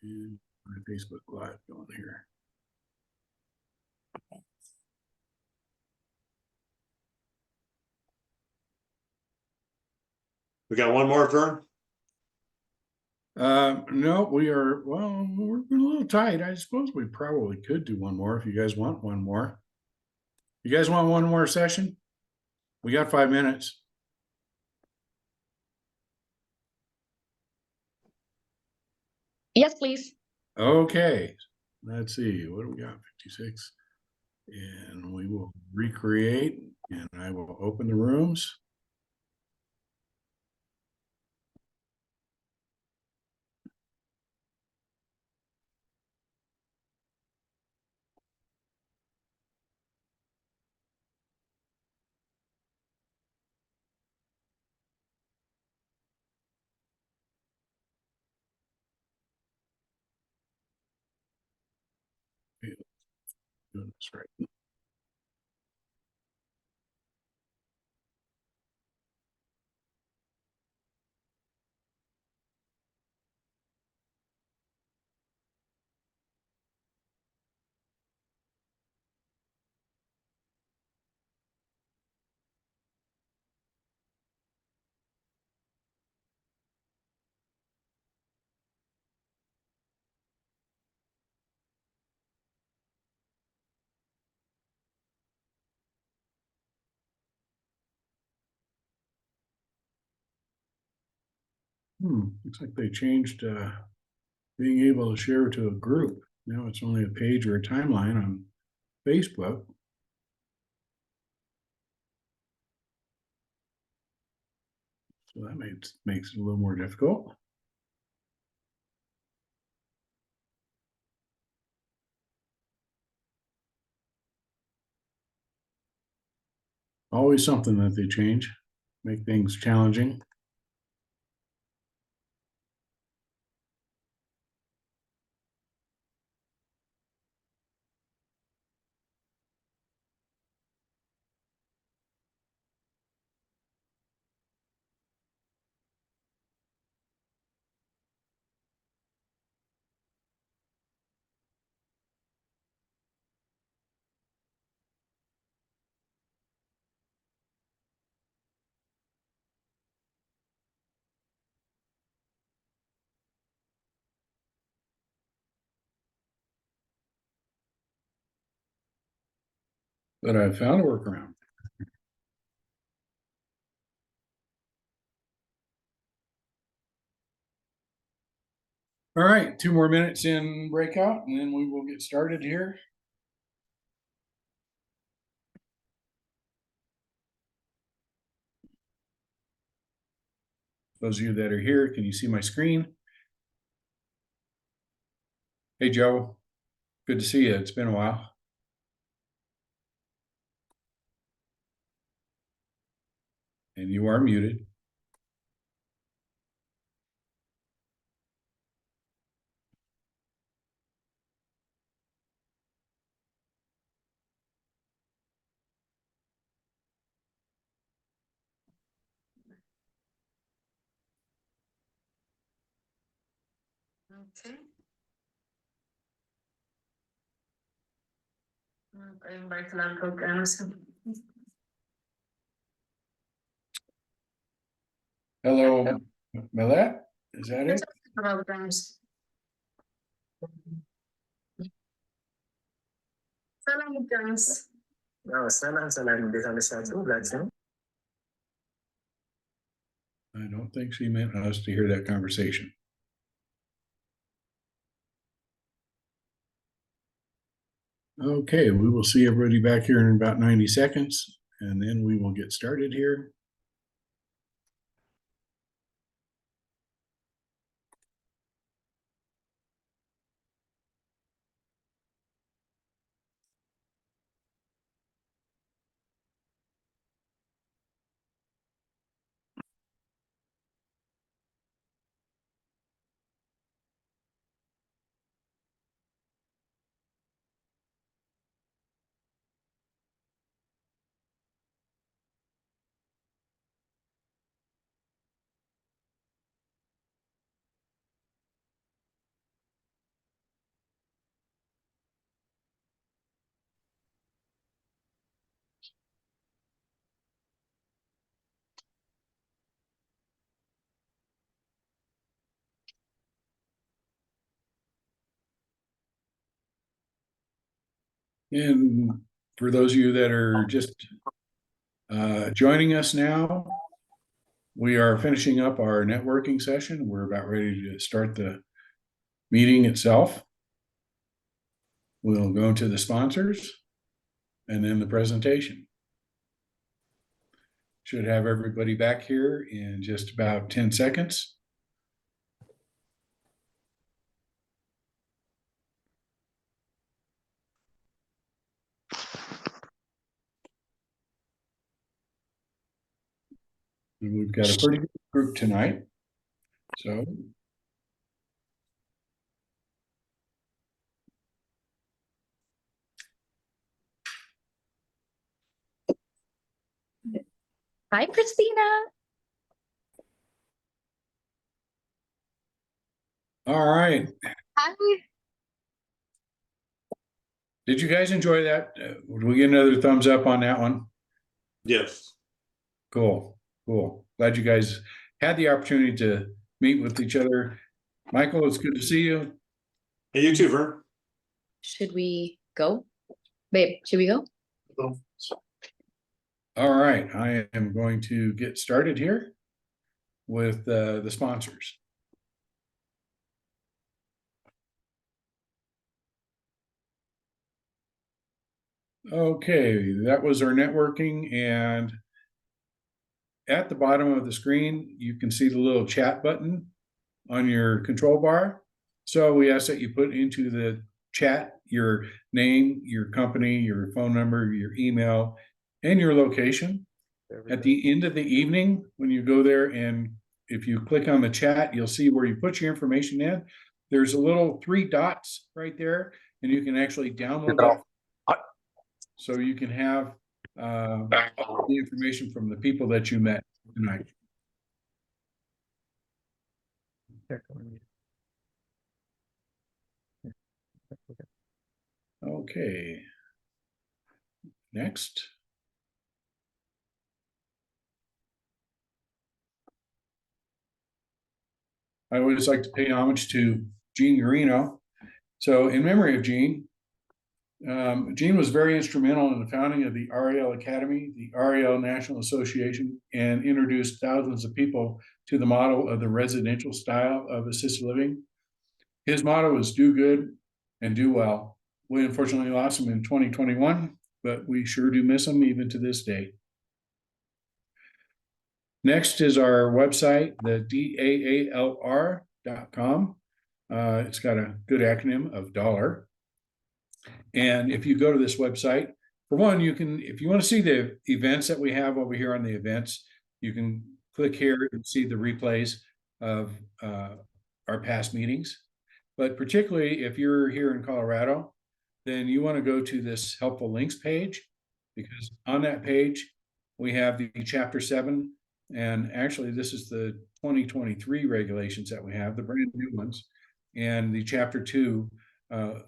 And my Facebook Live going here. We got one more, Vern? No, we're a little tight. I suppose we probably could do one more if you guys want one more. You guys want one more session? We got 5 minutes. Yes, please. Okay, let's see. What do we got? 56. And we will recreate, and I will open the rooms. Doing this right. Looks like they changed being able to share to a group. Now it's only a page or a timeline on Facebook. So that makes it a little more difficult. Always something that they change, make things challenging. But I found a workaround. All right, 2 more minutes in breakout, and then we will get started here. Those of you that are here, can you see my screen? Hey, Joe. Good to see you. It's been a while. And you are muted. Okay. Invite land programs. Hello, Milette. Is that it? Programs. Salam guys. Salam di sana satu belajar. I don't think she meant us to hear that conversation. Okay, we will see everybody back here in about 90 seconds, and then we will get started here. And for those of you that are just joining us now, we are finishing up our networking session. We're about ready to start the meeting itself. We'll go to the sponsors and then the presentation. Should have everybody back here in just about 10 seconds. And we've got a pretty good group tonight. So Hi, Christina. all right. Hi. Did you guys enjoy that? Would we get another thumbs up on that one? Yes. Cool. Glad you guys had the opportunity to meet with each other. Michael, it's good to see you. Hey, you too, Vern. Should we go? Babe, should we go? All right, I am going to get started here with the sponsors. Okay, that was our networking, and at the bottom of the screen, you can see the little chat button on your control bar. So we ask that you put into the chat your name, your company, your phone number, your email, and your location. At the end of the evening, when you go there and if you click on the chat, you'll see where you put your information in. There's a little 3 dots right there, and you can actually download that. So you can have all the information from the people that you met tonight. Okay. Next. I always like to pay homage to Gene Guarino. So in memory of Gene, Gene was very instrumental in the founding of the RAL Academy, the RAL National Association, and introduced thousands of people to the model of the residential style of assisted living. His motto is do good and do well. We unfortunately lost him in 2021, but we sure do miss him even to this day. Next is our website, the DAALR.com. It's got a good acronym of DAALR. And if you go to this website, for one, you can, if you want to see the events that we have over here on the events, you can click here and see the replays of our past meetings. But particularly if you're here in Colorado, then you want to go to this helpful links page, because on that page, we have the Chapter 7. And actually, this is the 2023 regulations that we have, the brand new ones, and the Chapter 2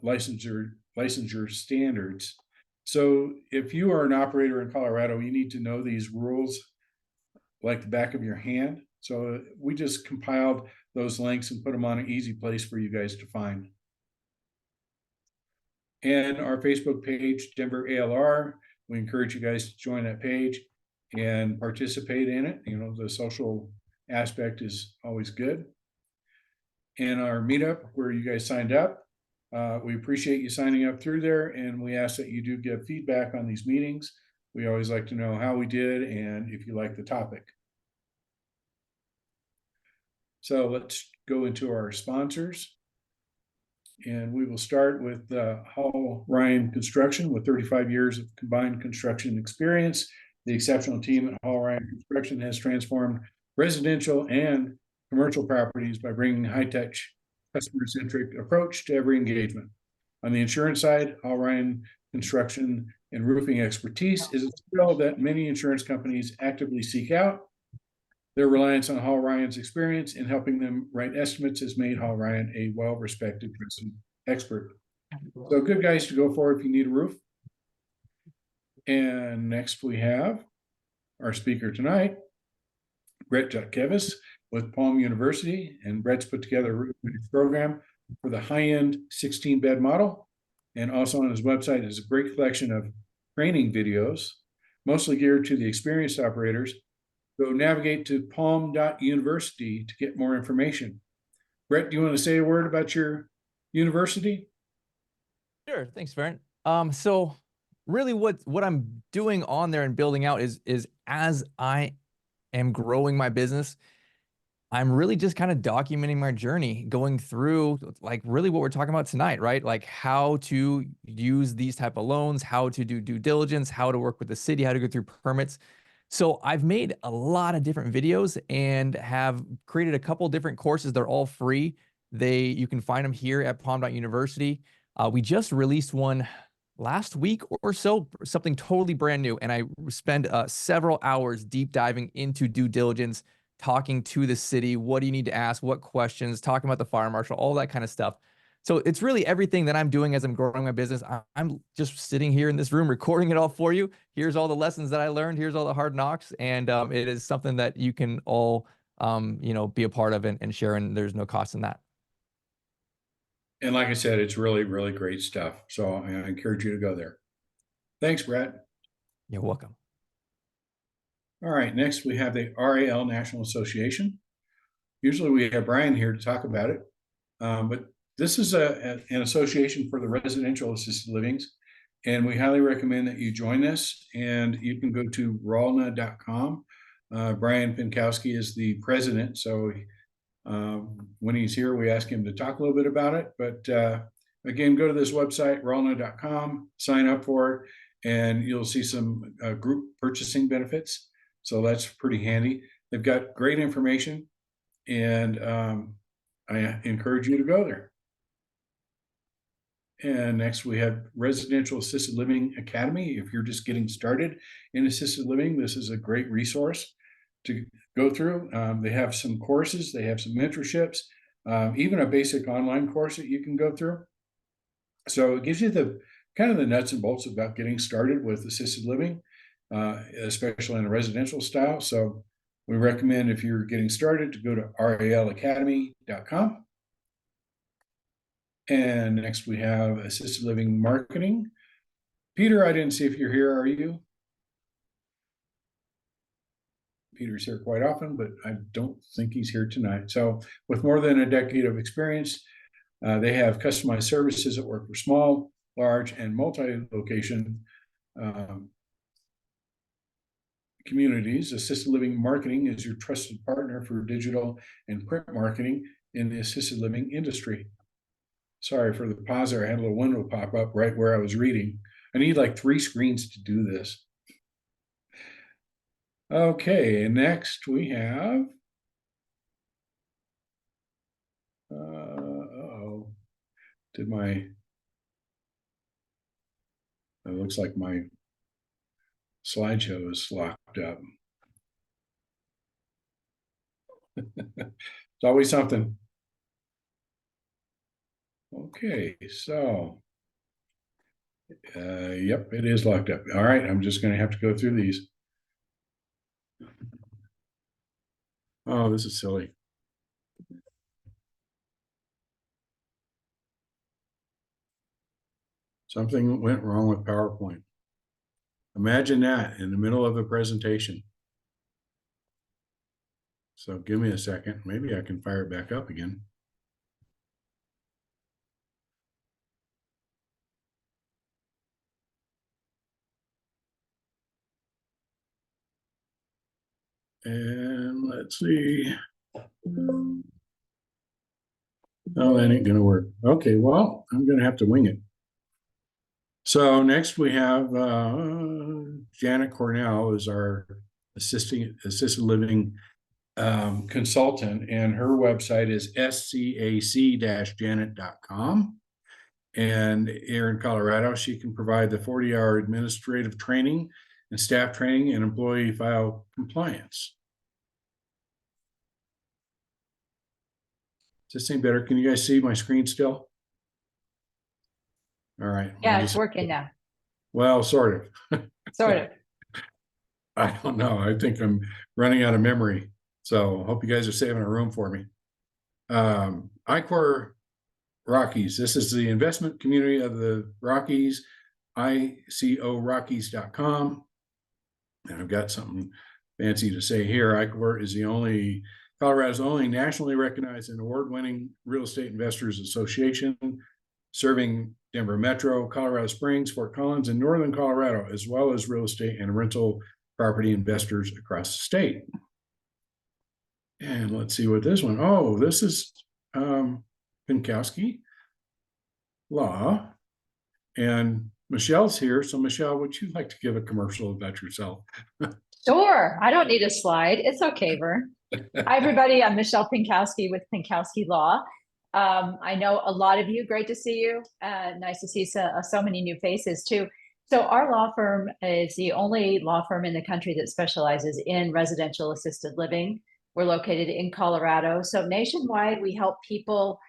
licensure standards. So if you are an operator in Colorado, you need to know these rules like the back of your hand. So we just compiled those links and put them on an easy place for you guys to find. And our Facebook page, Denver ALR, we encourage you guys to join that page and participate in it. You know, the social aspect is always good. And our meetup where you guys signed up, we appreciate you signing up through there, and we ask that you do give feedback on these meetings. We always like to know how we did and if you like the topic. So let's go into our sponsors. And we will start with Hall Ryan Construction with 35 years of combined construction experience. The exceptional team at Hall Ryan Construction has transformed residential and commercial properties by bringing high-touch, customer-centric approach to every engagement. On the insurance side, Hall Ryan Construction and roofing expertise is a skill that many insurance companies actively seek out. Their reliance on Hall Ryan's experience in helping them write estimates has made Hall Ryan a well-respected expert. So good guys to go for if you need a roof. And next we have our speaker tonight, Brett Jutkevis with Palm University. And Brett's put together a roofing program for the high-end 16-bed model. And also on his website is a great collection of training videos, mostly geared to the experienced operators. Go navigate to palm.university to get more information. Brett, do you want to say a word about your university? Sure. Thanks, Vern. So really what I'm doing on there and building out is as I am growing my business, I'm really just kind of documenting my journey, going through like really what we're talking about tonight, right? Like how to use these type of loans, how to do due diligence, how to work with the city, how to go through permits. So I've made a lot of different videos and have created a couple different courses. They're all free. You can find them here at Palm.University. We just released one last week or so, something totally brand new. And I spend several hours deep diving into due diligence, talking to the city. What do you need to ask? What questions? Talking about the fire marshal, all that kind of stuff. So it's really everything that I'm doing as I'm growing my business. I'm just sitting here in this room recording it all for you. Here's all the lessons that I learned. Here's all the hard knocks. And it is something that you can all, be a part of and share. And there's no cost in that. And like I said, it's really, really great stuff. So I encourage you to go there. Thanks, Brett. You're welcome. All right, next we have the RAL National Association. Usually we have Brian here to talk about it, but this is an association for the residential assisted livings, and we highly recommend that you join this. And you can go to ralna.com. Brian Pinkowski is the president, so when he's here, we ask him to talk a little bit about it. But again, go to this website, ralna.com, sign up for it, and you'll see some group purchasing benefits. So that's pretty handy. They've got great information, and I encourage you to go there. And next we have Residential Assisted Living Academy. If you're just getting started in assisted living, this is a great resource to go through. They have some courses, they have some mentorships, even a basic online course that you can go through. So it gives you the kind of the nuts and bolts about getting started with assisted living, especially in a residential style. So we recommend, if you're getting started, to go to ralacademy.com. And next we have assisted living marketing. Peter, I didn't see if you're here. Are you? Peter's here quite often, but I don't think he's here tonight. So with more than a decade of experience, they have customized services that work for small, large, and multi-location communities. Assisted living marketing is your trusted partner for digital and print marketing in the assisted living industry. Sorry for the pause there. I had a little window pop up right where I was reading. I need like 3 screens to do this. Okay, and next we have it looks like my slideshow is locked up. It's always something. Okay, so yep, it is locked up. All right, I'm just going to have to go through these. Oh, this is silly. Something went wrong with PowerPoint. Imagine that in the middle of a presentation. So give me a second. Maybe I can fire it back up again. And let's see. Oh, that ain't gonna work. Okay, well, I'm gonna have to wing it. So next we have Janet Cornell is our assisted living consultant, and her website is scac-janet.com. And here in Colorado, she can provide the 40-hour administrative training and staff training and employee file compliance. Does this seem better? Can you guys see my screen still? All right. Yeah, it's working now. Well, sort of. Sort of. I don't know. I think I'm running out of memory. So hope you guys are saving a room for me. I-Corps Rockies. This is the investment community of the Rockies, ICORockies.com. And I've got something fancy to say here. ICOR is Colorado's only nationally recognized and award-winning real estate investors association, serving Denver Metro, Colorado Springs, Fort Collins, and Northern Colorado, as well as real estate and rental property investors across the state. And let's see what this one. Oh, this is Pinkowski Law. And Michelle's here. So Michelle, would you like to give a commercial about yourself? Sure. I don't need a slide. It's okay, Vern. Hi, everybody. I'm Michelle Pinkowski with Pinkowski Law. I know a lot of you. Great to see you. Nice to see so many new faces too. So our law firm is the only law firm in the country that specializes in residential assisted living. We're located in Colorado. So nationwide, we help people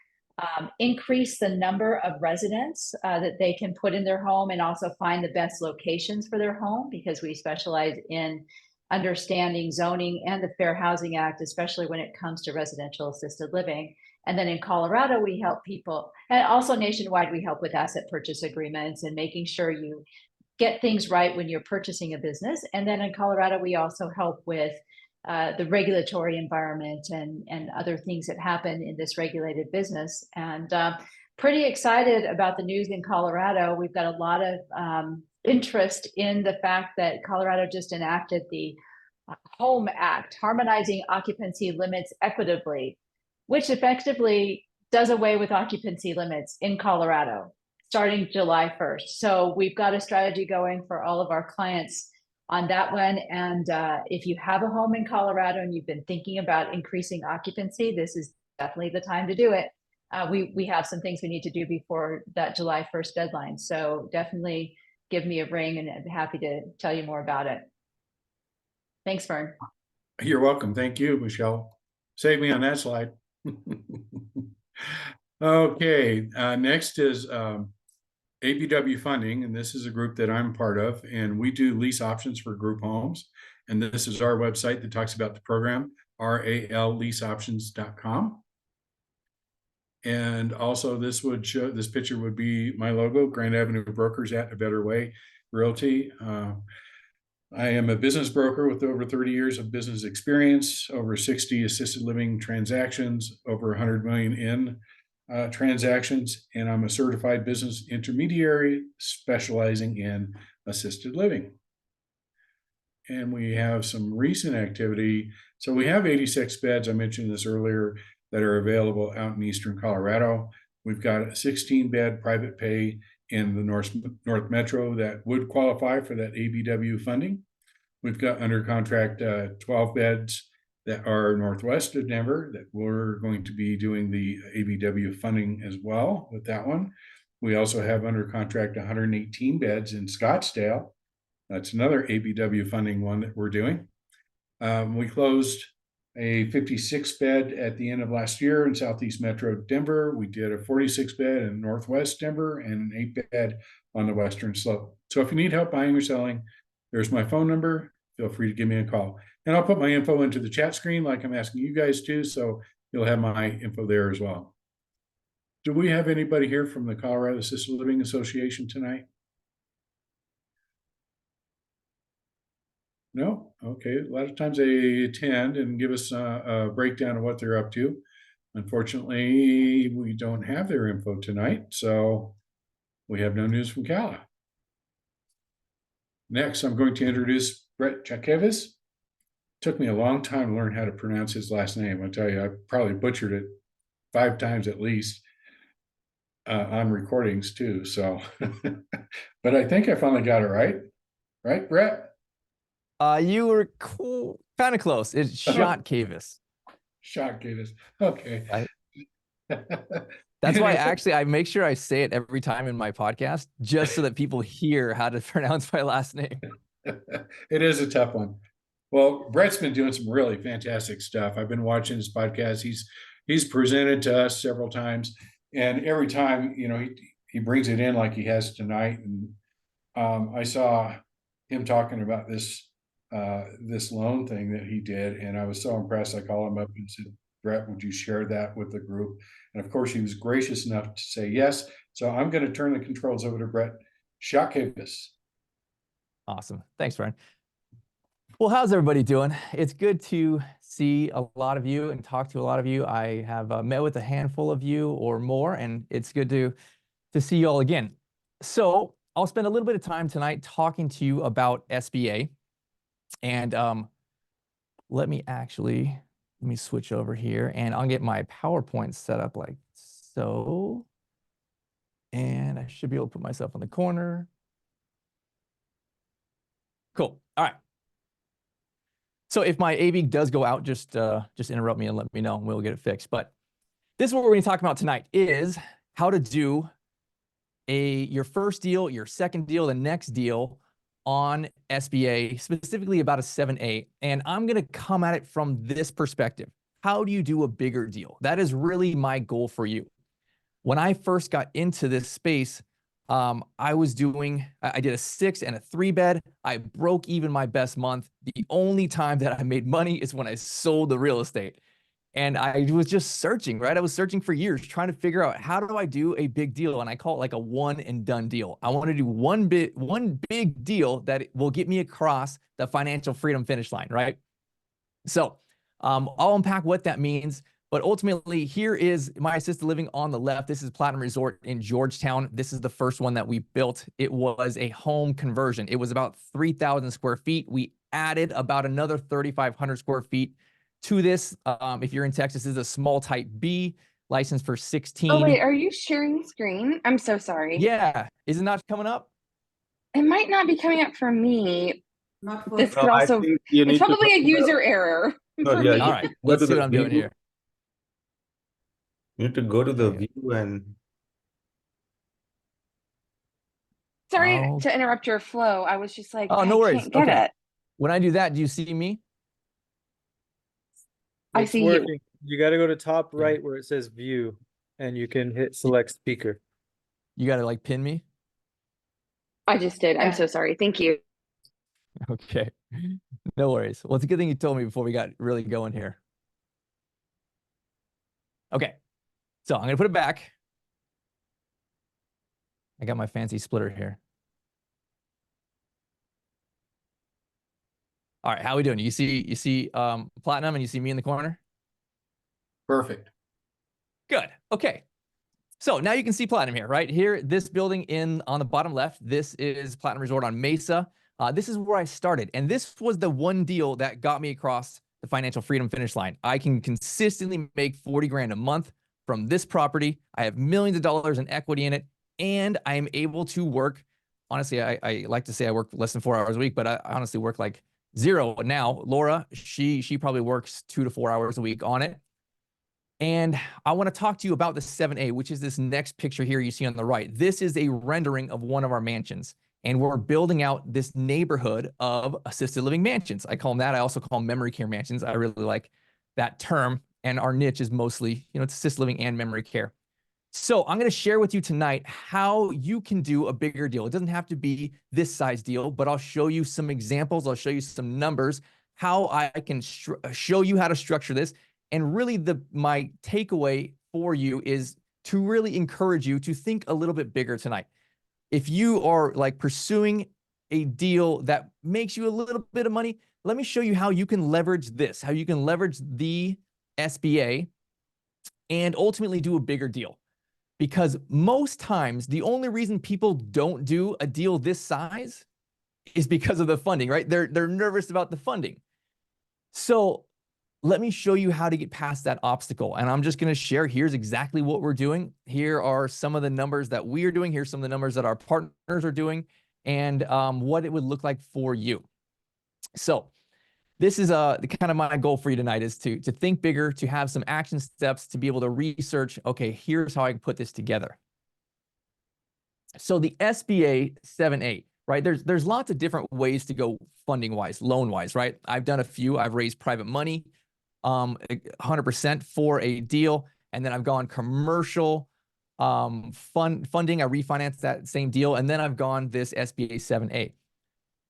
increase the number of residents that they can put in their home, and also find the best locations for their home, because we specialize in understanding zoning and the Fair Housing Act, especially when it comes to residential assisted living. And then in Colorado, we help people, and also nationwide, we help with asset purchase agreements and making sure you get things right when you're purchasing a business. And then in Colorado, we also help with the regulatory environment and other things that happen in this regulated business. And pretty excited about the news in Colorado. We've got a lot of interest in the fact that Colorado just enacted the Home Act, harmonizing occupancy limits equitably, which effectively does away with occupancy limits in Colorado starting July 1st. So we've got a strategy going for all of our clients on that one. And if you have a home in Colorado and you've been thinking about increasing occupancy, this is definitely the time to do it. We have some things we need to do before that July 1st deadline. So definitely give me a ring, and I'd be happy to tell you more about it. Thanks, Vern. You're welcome. Thank you, Michelle. Save me on that slide. Okay, next is ABW funding, and this is a group that I'm part of, and we do lease options for group homes. And this is our website that talks about the program, RALleaseoptions.com. And also this picture would be my logo, Grand Avenue Brokers at a Better Way Realty. I am a business broker with over 30 years of business experience, over 60 assisted living transactions, over 100 million in transactions, and I'm a certified business intermediary specializing in assisted living. And we have some recent activity. So we have 86 beds, I mentioned this earlier, that are available out in Eastern Colorado. We've got a 16-bed private pay in the North Metro that would qualify for that ABW funding. We've got under contract 12 beds that are northwest of Denver that we're going to be doing the ABW funding as well with that one. We also have under contract 118 beds in Scottsdale. That's another ABW funding one that we're doing. We closed a 56 bed at the end of last year in Southeast Metro Denver. We did a 46 bed in Northwest Denver and an 8 bed on the Western Slope. So if you need help buying or selling, there's my phone number. Feel free to give me a call. And I'll put my info into the chat screen like I'm asking you guys to, so you'll have my info there as well. Do we have anybody here from the Colorado Assisted Living Association tonight? No? Okay. A lot of times they attend and give us a breakdown of what they're up to. Unfortunately, we don't have their info tonight, so we have no news from Cala. Next, I'm going to introduce Brett Chakevis. Took me a long time to learn how to pronounce his last name. I tell you, I probably butchered it 5 times at least on recordings too. So, but I think I finally got it right. Right, Brett? You were kind of close. It's Shot Cavis. Shot Cavis. Okay. That's why actually I make sure I say it every time in my podcast, just so that people hear how to pronounce my last name. It is a tough one. Well, Brett's been doing some really fantastic stuff. I've been watching his podcast. He's presented to us several times, and every time, you know, he brings it in like he has tonight. And I saw him talking about this loan thing that he did, and I was so impressed. I called him up and said, Brett, would you share that with the group? And of course, he was gracious enough to say yes. So I'm going to turn the controls over to Brett Shakakis. Awesome. Thanks, Brian. Well, how's everybody doing? It's good to see a lot of you and talk to a lot of you. I have met with a handful of you or more, and it's good to see you all again. So I'll spend a little bit of time tonight talking to you about SBA. And let me switch over here, and I'll get my PowerPoint set up like so. And I should be able to put myself in the corner. Cool. All right. So if my AV does go out, just interrupt me and let me know, and we'll get it fixed. But this is what we're going to talk about tonight, is how to do your first deal, your second deal, the next deal on SBA, specifically about a 7A. And I'm going to come at it from this perspective. How do you do a bigger deal? That is really my goal for you. When I first got into this space, I did a 6 and a 3 bed. I broke even my best month. The only time that I made money is when I sold the real estate. And I was just searching, right? I was searching for years, trying to figure out, how do I do a big deal? And I call it like a one and done deal. I want to do one big deal that will get me across the financial freedom finish line, right? So I'll unpack what that means. But ultimately, here is my assisted living on the left. This is Platinum Resort in Georgetown. This is the first one that we built. It was a home conversion. It was about 3,000 square feet. We added about another 3,500 square feet to this. If you're in Texas, this is a small type B, licensed for 16. Oh, wait, are you sharing screen? I'm so sorry. Yeah. Is it not coming up? It might not be coming up for me. This could No, I also, think you need it's to probably go a to the- user error. No, for yeah, me. you All right. go Let's to see the what I'm doing view. here. You need to go to the Okay. view and Sorry Oh. to interrupt your flow. I was just like, Oh, no I worries. can't get Okay. it. When I do that, do you see me? I It's see you. working. You got to go to top right where it says view, and you can hit select speaker. You got to like pin me? I just did. I'm so sorry. Thank you. Okay. No worries. Well, it's a good thing you told me before we got really going here. Okay. So I'm going to put it back. I got my fancy splitter here. All right. How are we doing? You see Platinum, and you see me in the corner? Perfect. Good. Okay. So now you can see Platinum here, right? Here, this building on the bottom left, this is Platinum Resort on Mesa. This is where I started. And this was the one deal that got me across the financial freedom finish line. I can consistently make 40 grand a month from this property. I have millions of dollars in equity in it, and I am able to work. Honestly, I like to say I work less than 4 hours a week, but I honestly work like 0 now. Laura, she probably works 2 to 4 hours a week on it. And I want to talk to you about the 7A, which is this next picture here you see on the right. This is a rendering of one of our mansions, and we're building out this neighborhood of assisted living mansions. I call them that. I also call them memory care mansions. I really like that term, and our niche is mostly, it's assisted living and memory care. So I'm going to share with you tonight how you can do a bigger deal. It doesn't have to be this size deal, but I'll show you some examples. I'll show you some numbers, how I can show you how to structure this. And really my takeaway for you is to really encourage you to think a little bit bigger tonight. If you are like pursuing a deal that makes you a little bit of money, let me show you how you can leverage this, how you can leverage the SBA and ultimately do a bigger deal. Because most times the only reason people don't do a deal this size is because of the funding, right? They're nervous about the funding. So let me show you how to get past that obstacle. And I'm just going to share, here's exactly what we're doing. Here are some of the numbers that we are doing. Here's some of the numbers that our partners are doing, and what it would look like for you. So this is the kind of my goal for you tonight, is to think bigger, to have some action steps, to be able to research, okay, here's how I can put this together. So the SBA 7A, right? There's lots of different ways to go funding wise, loan wise, right? I've done a few. I've raised private money, 100% for a deal. And then I've gone commercial funding. I refinanced that same deal. And then I've gone this SBA 7A.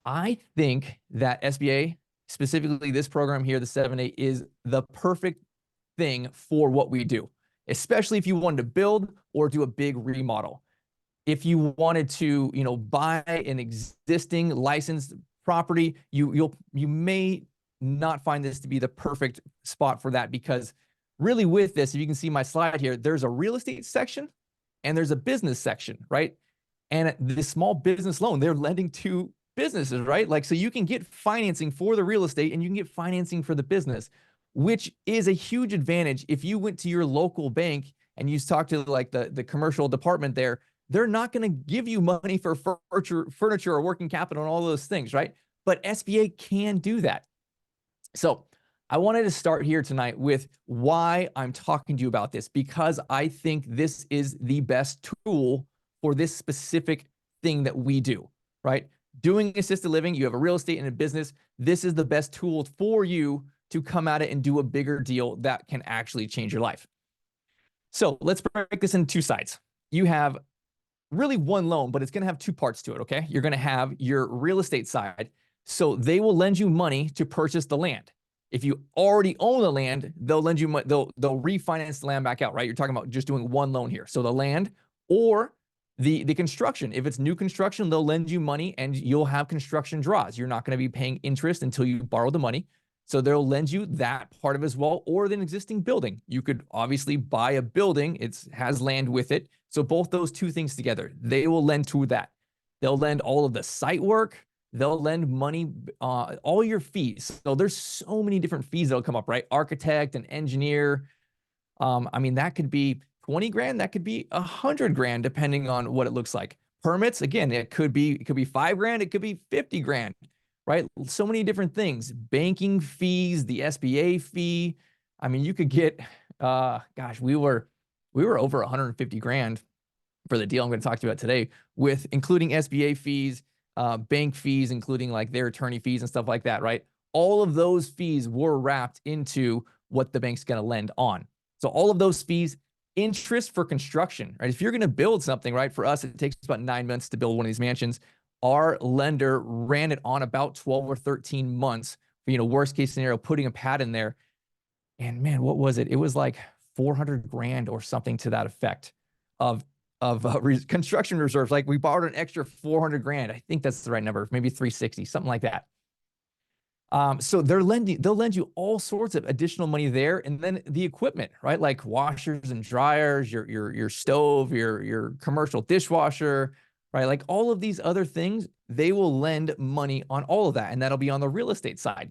I think that SBA, specifically this program here, the 7A, is the perfect thing for what we do, especially if you wanted to build or do a big remodel. If you wanted to, you know, buy an existing licensed property, you may not find this to be the perfect spot for that, because really with this, if you can see my slide here, there's a real estate section and there's a business section, right? And the small business loan, they're lending to businesses, right? Like, so you can get financing for the real estate and you can get financing for the business, which is a huge advantage. If you went to your local bank and you talked to like the commercial department there, they're not going to give you money for furniture or working capital and all those things, right? But SBA can do that. So I wanted to start here tonight with why I'm talking to you about this, because I think this is the best tool for this specific thing that we do, right? Doing assisted living, you have a real estate and a business. This is the best tool for you to come at it and do a bigger deal that can actually change your life. So let's break this into two sides. You have really one loan, but it's going to have two parts to it, okay? You're going to have your real estate side. So they will lend you money to purchase the land. If you already own the land, they'll lend you money, they'll refinance the land back out, right? You're talking about just doing one loan here. So the land or the construction. If it's new construction, they'll lend you money and you'll have construction draws. You're not going to be paying interest until you borrow the money. So they'll lend you that part of it as well, or an existing building. You could obviously buy a building. It has land with it. So both those two things together, they will lend to that. They'll lend all of the site work. They'll lend money, all your fees. So there's so many different fees that'll come up, right? Architect and engineer. I mean, that could be 20 grand. That could be 100 grand, depending on what it looks like. Permits, again, it could be 5 grand. It could be 50 grand, right? So many different things. Banking fees, the SBA fee. I mean, you could get, gosh, we were over 150 grand for the deal I'm going to talk to you about today, with including SBA fees, bank fees, including like their attorney fees and stuff like that, right? All of those fees were wrapped into what the bank's going to lend on. So all of those fees, interest for construction, right? If you're going to build something, right? For us, it takes about 9 months to build one of these mansions. Our lender ran it on about 12 or 13 months for, you know, worst case scenario, putting a pad in there. And man, what was it? It was like 400 grand or something to that effect of construction reserves. Like we borrowed an extra 400 grand. I think that's the right number, maybe 360, something like that. So they'll lend you all sorts of additional money there. And then the equipment, right? Like washers and dryers, your stove, your commercial dishwasher, right? Like all of these other things, they will lend money on all of that. And that'll be on the real estate side.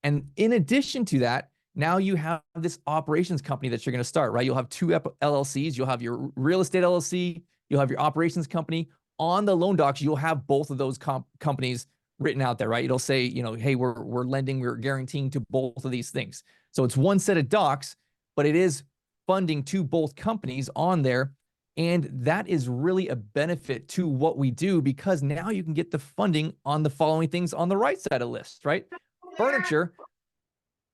And in addition to that, now you have this operations company that you're going to start, right? You'll have two LLCs. You'll have your real estate LLC. You'll have your operations company. On the loan docs, you'll have both of those companies written out there, right? It'll say, you know, hey, we're lending, we're guaranteeing to both of these things. So it's one set of docs, but it is funding to both companies on there. And that is really a benefit to what we do, because now you can get the funding on the following things on the right side of the list, right? Furniture.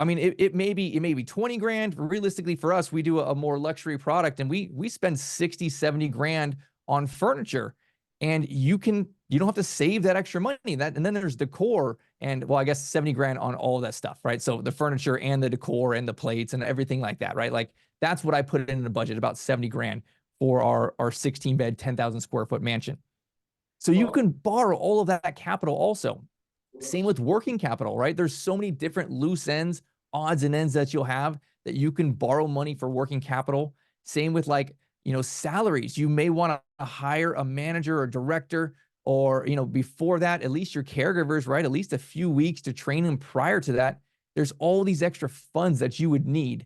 I mean, it may be 20 grand. Realistically for us, we do a more luxury product and we spend 60, 70 grand on furniture, and you don't have to save that extra money. And then there's decor and, well, I guess 70 grand on all of that stuff, right? So the furniture and the decor and the plates and everything like that, right? Like that's what I put in the budget, about 70 grand for our 16 bed, 10,000 square foot mansion. So you can borrow all of that capital also. Same with working capital, right? There's so many different loose ends, odds and ends that you'll have that you can borrow money for working capital. Same with like, you know, salaries. You may want to hire a manager or director, or, you know, before that, at least your caregivers, right? At least a few weeks to train them prior to that. There's all these extra funds that you would need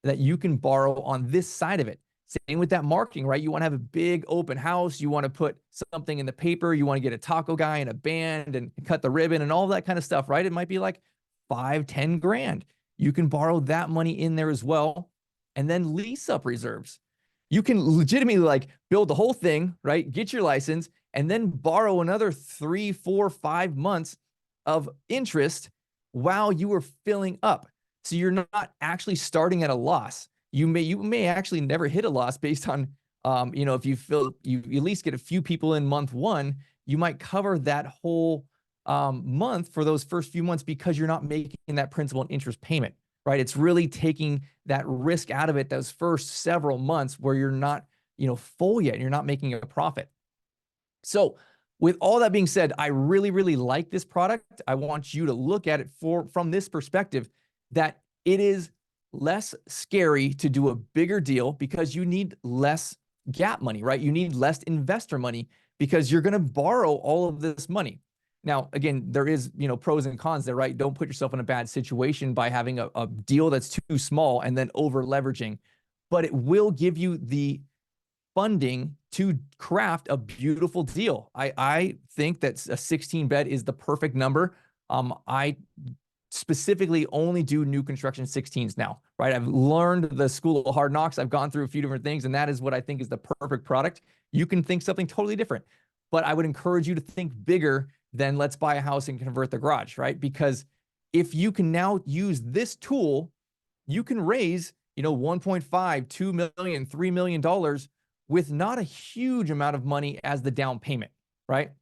that you can borrow on this side of it. Same with that marketing, right? You want to have a big open house. You want to put something in the paper. You want to get a taco guy and a band and cut the ribbon and all that kind of stuff, right? It might be like 5, 10 grand. You can borrow that money in there as well. And then lease up reserves. You can legitimately like build the whole thing, right? Get your license and then borrow another 3, 4, 5 months of interest while you are filling up. So you're not actually starting at a loss. You may actually never hit a loss based on, you know, if you at least get a few people in month 1, you might cover that whole month for those first few months because you're not making that principal and interest payment. right? It's really taking that risk out of it those first several months where you're not, full yet, and you're not making a profit. So with all that being said, I really, really like this product. I want you to look at it from this perspective, that it is less scary to do a bigger deal because you need less gap money, right? You need less investor money because you're going to borrow all of this money. Now, again, there is, pros and cons there, right? Don't put yourself in a bad situation by having a deal that's too small and then over leveraging, but it will give you the funding to craft a beautiful deal. I think that a 16 bed is the perfect number. I specifically only do new construction 16s now, right? I've learned the school of hard knocks. I've gone through a few different things, and that is what I think is the perfect product. You can think something totally different, but I would encourage you to think bigger than let's buy a house and convert the garage, right? Because if you can now use this tool, you can raise, 1.5, $2 million, $3 million with not a huge amount of money as the down payment, right?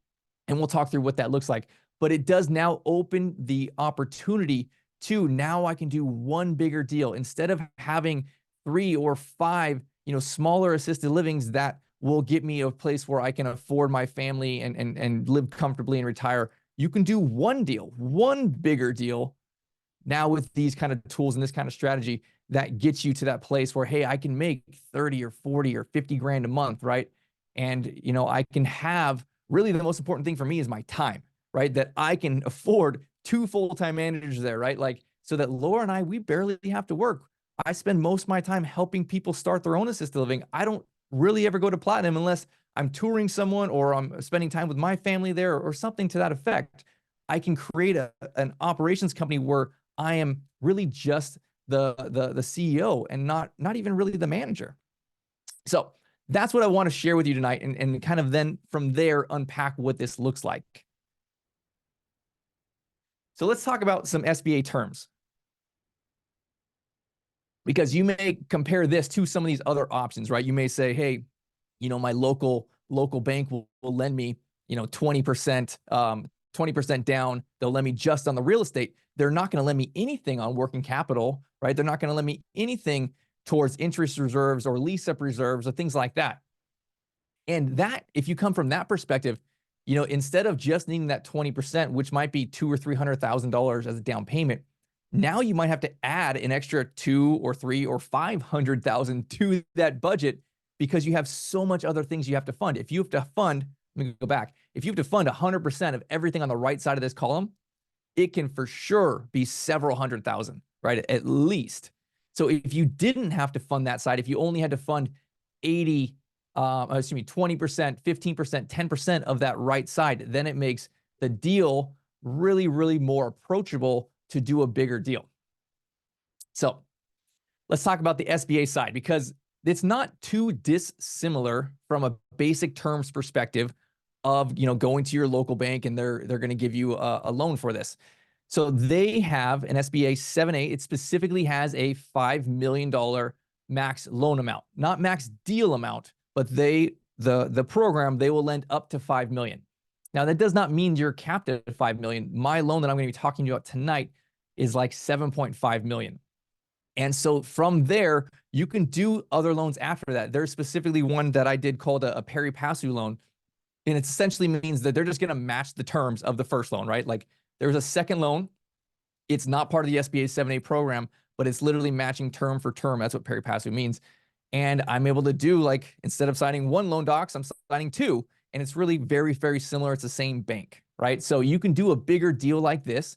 And we'll talk through what that looks like. But it does now open the opportunity to, now I can do one bigger deal instead of having 3 or 5, smaller assisted livings that will get me a place where I can afford my family and live comfortably and retire. You can do one deal, one bigger deal now with these kind of tools and this kind of strategy that gets you to that place where, hey, I can make 30 or 40 or 50 grand a month, right? And, I can have, really the most important thing for me is my time, right? That I can afford 2 full-time managers there, right? Like, so that Laura and I, we barely have to work. I spend most of my time helping people start their own assisted living. I don't really ever go to Platinum unless I'm touring someone or I'm spending time with my family there or something to that effect. I can create an operations company where I am really just the CEO and not even really the manager. So that's what I want to share with you tonight, and kind of then from there unpack what this looks like. So let's talk about some SBA terms, because you may compare this to some of these other options, right? You may say, hey, my local bank will lend me, 20%, 20% down. They'll lend me just on the real estate. They're not going to lend me anything on working capital, right? They're not going to lend me anything towards interest reserves or lease up reserves or things like that. And that, if you come from that perspective, instead of just needing that 20%, which might be $200,000 or $300,000 as a down payment, now you might have to add an extra 2 or 3 or 500,000 to that budget because you have so much other things you have to fund. If you have to fund, let me go back. If you have to fund 100% of everything on the right side of this column, it can for sure be several $100,000, right? At least. So if you didn't have to fund that side, if you only had to fund 20%, 15%, 10% of that right side, then it makes the deal really, really more approachable to do a bigger deal. So let's talk about the SBA side, because it's not too dissimilar from a basic terms perspective of, going to your local bank and they're going to give you a loan for this. So they have an SBA 7A. It specifically has a $5 million max loan amount, not max deal amount, but the program, they will lend up to $5 million. Now, that does not mean you're capped at $5 million. My loan that I'm going to be talking to you about tonight is like $7.5 million. And so from there, you can do other loans after that. There's specifically one that I did called a pari passu loan. And it essentially means that they're just going to match the terms of the first loan, right? Like there's a second loan. It's not part of the SBA 7A program, but it's literally matching term for term. That's what pari passu means. And I'm able to do, like, instead of signing 1 loan docs, I'm signing 2. And it's really very, very similar. It's the same bank, right? So you can do a bigger deal like this,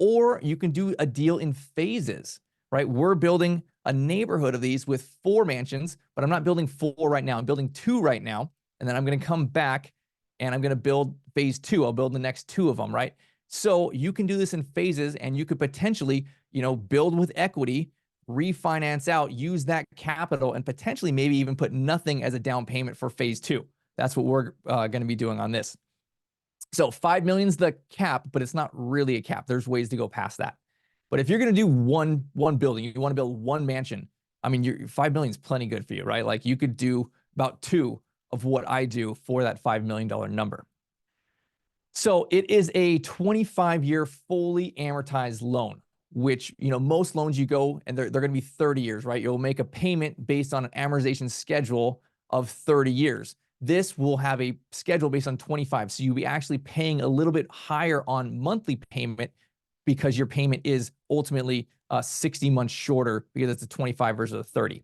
or you can do a deal in phases, right? We're building a neighborhood of these with 4 mansions, but I'm not building 4 right now. I'm building 2 right now. And then I'm going to come back and I'm going to build phase 2. I'll build the next 2 of them, right? So you can do this in phases, and you could potentially, build with equity, refinance out, use that capital, and potentially maybe even put nothing as a down payment for phase 2. That's what we're going to be doing on this. So 5 million is the cap, but it's not really a cap. There's ways to go past that. But if you're going to do one building, you want to build 1 mansion, I mean, your 5 million is plenty good for you, right? Like you could do about 2 of what I do for that $5 million number. So it is a 25-year fully amortized loan. which, you know, most loans you go and they're going to be 30 years, right? You'll make a payment based on an amortization schedule of 30 years. This will have a schedule based on 25. So you'll be actually paying a little bit higher on monthly payment because your payment is ultimately 60 months shorter because it's a 25 versus a 30.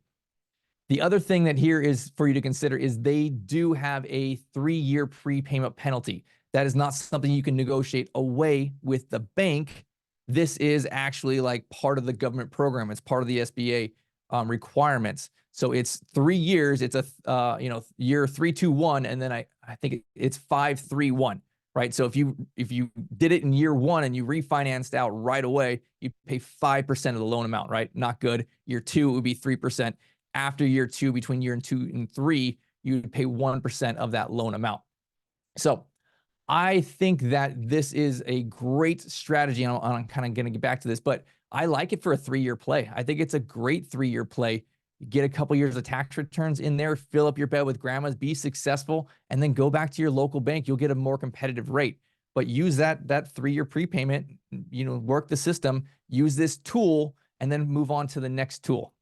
The other thing that here is for you to consider is they do have a 3-year prepayment penalty. That is not something you can negotiate away with the bank. This is actually like part of the government program. It's part of the SBA requirements. So it's 3 years. It's a year 3-2-1, and then I think it's 5-3-1, right? So if you did it in year 1 and you refinanced out right away, you pay 5% of the loan amount, right? Not good. Year 2 it would be 3%. After year 2, between year 2 and 3, you would pay 1% of that loan amount. So I think that this is a great strategy. And I'm kind of going to get back to this, but I like it for a 3-year play. I think it's a great 3-year play. Get a couple years of tax returns in there, fill up your bed with grandmas, be successful, and then go back to your local bank. You'll get a more competitive rate. But use that 3-year prepayment, you know, work the system, use this tool, and then move on to the next tool.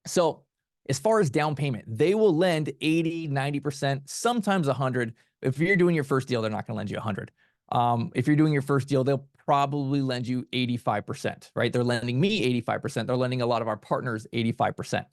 So as far as down payment, they will lend 80, 90%, sometimes 100. If you're doing your first deal, they're not going to lend you 100. If you're doing your first deal, they'll probably lend you 85%, right? They're lending me 85%. They're lending a lot of our partners 85%.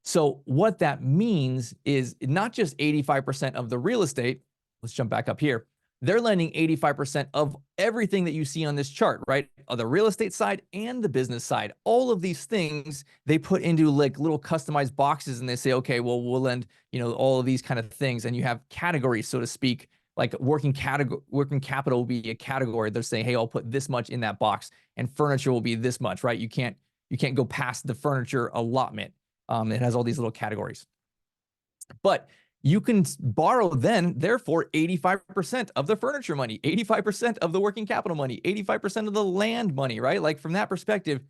So what that means is not just 85% of the real estate. Let's jump back up here. They're lending 85% of everything that you see on this chart, right? On the real estate side and the business side. All of these things they put into like little customized boxes, and they say, okay, well, we'll lend, you know, all of these kind of things. And you have categories, so to speak, like working capital will be a category. They're saying, hey, I'll put this much in that box, and furniture will be this much, right? You can't go past the furniture allotment. It has all these little categories. But you can borrow then, therefore, 85% of the furniture money, 85% of the working capital money, 85% of the land money, right? Like from that perspective,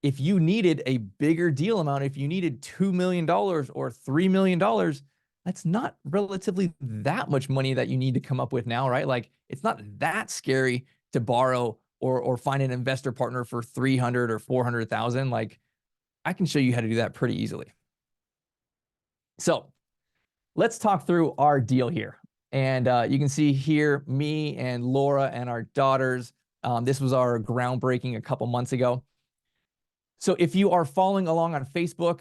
if you needed a bigger deal amount, if you needed $2 million or $3 million, that's not relatively that much money that you need to come up with now, right? Like it's not that scary to borrow or find an investor partner for 300 or 400,000. Like I can show you how to do that pretty easily. So let's talk through our deal here. And you can see here, me and Laura and our daughters. This was our groundbreaking a couple months ago. So if you are following along on Facebook,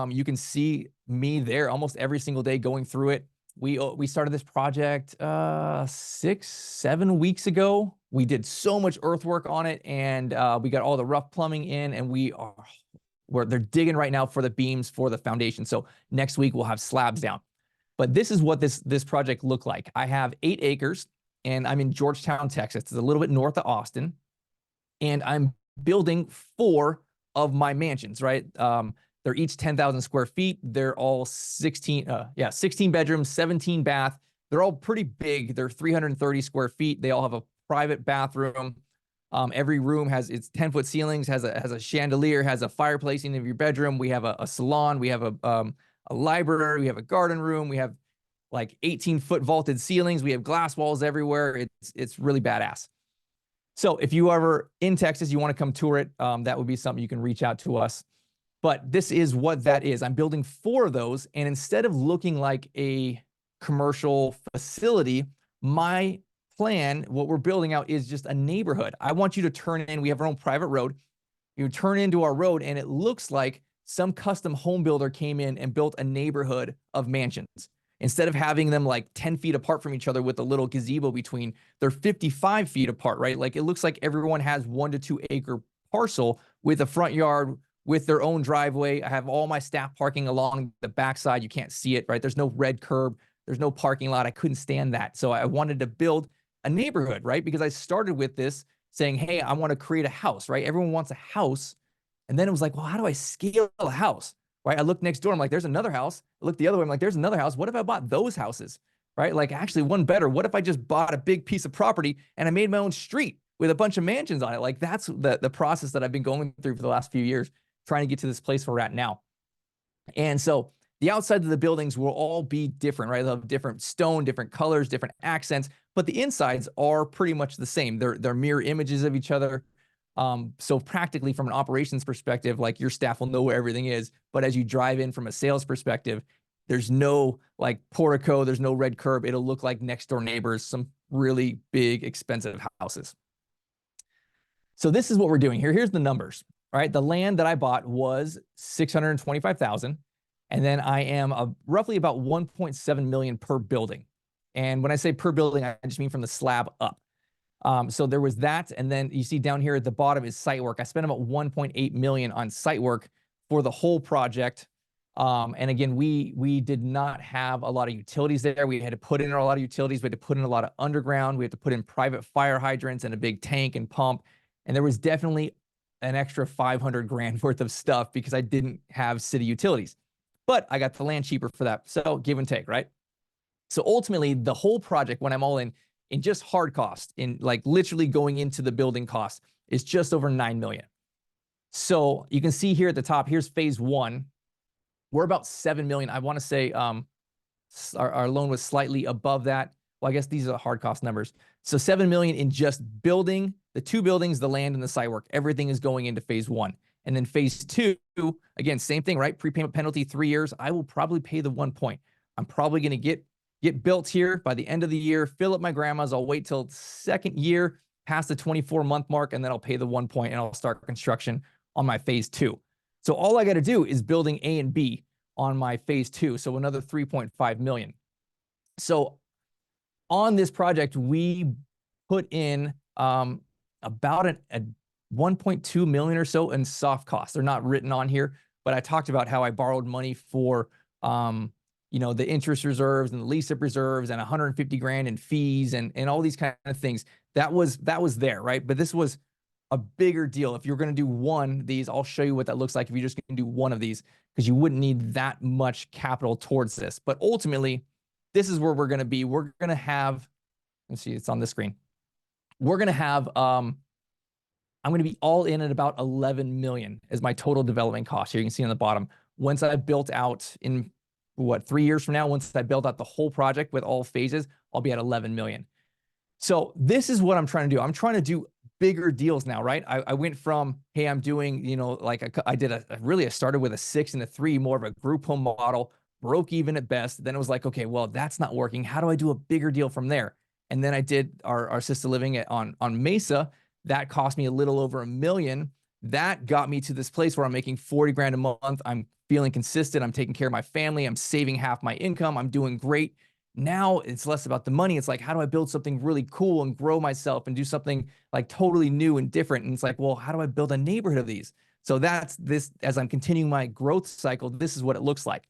you can see me there almost every single day going through it. We started this project 6-7 weeks ago. We did so much earthwork on it, and we got all the rough plumbing in, and they're digging right now for the beams for the foundation. So next week we'll have slabs down. But this is what this project looked like. I have 8 acres, and I'm in Georgetown, Texas. It's a little bit north of Austin, and I'm building 4 of my mansions, right? They're each 10,000 square feet. They're all 16 bedrooms, 17 bath. They're all pretty big. They're 330 square feet. They all have a private bathroom. Every room has its 10-foot ceilings, has a chandelier, has a fireplace in your bedroom. We have a salon. We have a library. We have a garden room. We have like 18-foot vaulted ceilings. We have glass walls everywhere. It's really badass. So if you ever in Texas, you want to come tour it, that would be something you can reach out to us. But this is what that is. I'm building 4 of those. And instead of looking like a commercial facility, my plan, what we're building out is just a neighborhood. I want you to turn in, we have our own private road. You turn into our road and it looks like some custom home builder came in and built a neighborhood of mansions. Instead of having them like 10 feet apart from each other with a little gazebo between, they're 55 feet apart, right? Like it looks like everyone has 1 to 2 acre parcel with a front yard, with their own driveway. I have all my staff parking along the backside. You can't see it, right? There's no red curb. There's no parking lot. I couldn't stand that. So I wanted to build a neighborhood, right? Because I started with this saying, hey, I want to create a house, right? Everyone wants a house. And then it was like, well, how do I scale a house, right? I looked next door. I'm like, there's another house. I looked the other way. I'm like, there's another house. What if I bought those houses, right? Like actually one better. What if I just bought a big piece of property and I made my own street with a bunch of mansions on it? Like that's the process that I've been going through for the last few years, trying to get to this place where we're at now. And so the outside of the buildings will all be different, right? They'll have different stone, different colors, different accents, but the insides are pretty much the same. They're mirror images of each other. So practically from an operations perspective, like your staff will know where everything is. But as you drive in from a sales perspective, there's no like portico, there's no red curb. It'll look like next door neighbors, some really big, expensive houses. So this is what we're doing here. Here's the numbers, right? The land that I bought was $625,000. And then I am roughly about 1.7 million per building. And when I say per building, I just mean from the slab up. So there was that. And then you see down here at the bottom is site work. I spent about 1.8 million on site work for the whole project. And again, we did not have a lot of utilities there. We had to put in a lot of utilities. We had to put in a lot of underground. We had to put in private fire hydrants and a big tank and pump. And there was definitely an extra 500 grand worth of stuff because I didn't have city utilities, but I got the land cheaper for that. So give and take, right? So ultimately the whole project, when I'm all in just hard cost, in like literally going into the building cost, is just over 9 million. So you can see here at the top, here's phase one. We're about 7 million. I want to say our loan was slightly above that. Well, I guess these are the hard cost numbers. So 7 million in just building the 2 buildings, the land and the site work. Everything is going into phase one. And then phase two, again, same thing, right? Prepayment penalty, 3 years. I will probably pay the 1 point. I'm probably going to get built here by the end of the year, fill up my grandma's. I'll wait till second year, past the 24-month mark, and then I'll pay the 1 point and I'll start construction on my phase two. So all I got to do is building A and B on my phase two. So another 3.5 million. So on this project, we put in about a 1.2 million or so in soft costs. They're not written on here, but I talked about how I borrowed money for, you know, the interest reserves and the lease up reserves and 150 grand in fees and all these kind of things. That was there, right? But this was a bigger deal. If you're going to do one of these, I'll show you what that looks like if you're just going to do one of these, because you wouldn't need that much capital towards this. But ultimately, this is where we're going to be. We're going to have, let's see, it's on the screen. We're going to have, I'm going to be all in at about 11 million as my total development cost. Here you can see on the bottom. Once I've built out in 3 years from now, once I build out the whole project with all phases, I'll be at 11 million. So this is what I'm trying to do. I'm trying to do bigger deals now, right? I went from, hey, I'm doing, you know, like I did I started with a 6 and a 3, more of a group home model, broke even at best. Then it was like, okay, well, that's not working. How do I do a bigger deal from there? And then I did our assisted living on Mesa. That cost me a little over $1 million. That got me to this place where I'm making 40 grand a month. I'm feeling consistent. I'm taking care of my family. I'm saving half my income. I'm doing great. Now it's less about the money. It's like, how do I build something really cool and grow myself and do something like totally new and different? And it's like, well, how do I build a neighborhood of these? So that's this, as I'm continuing my growth cycle, this is what it looks like.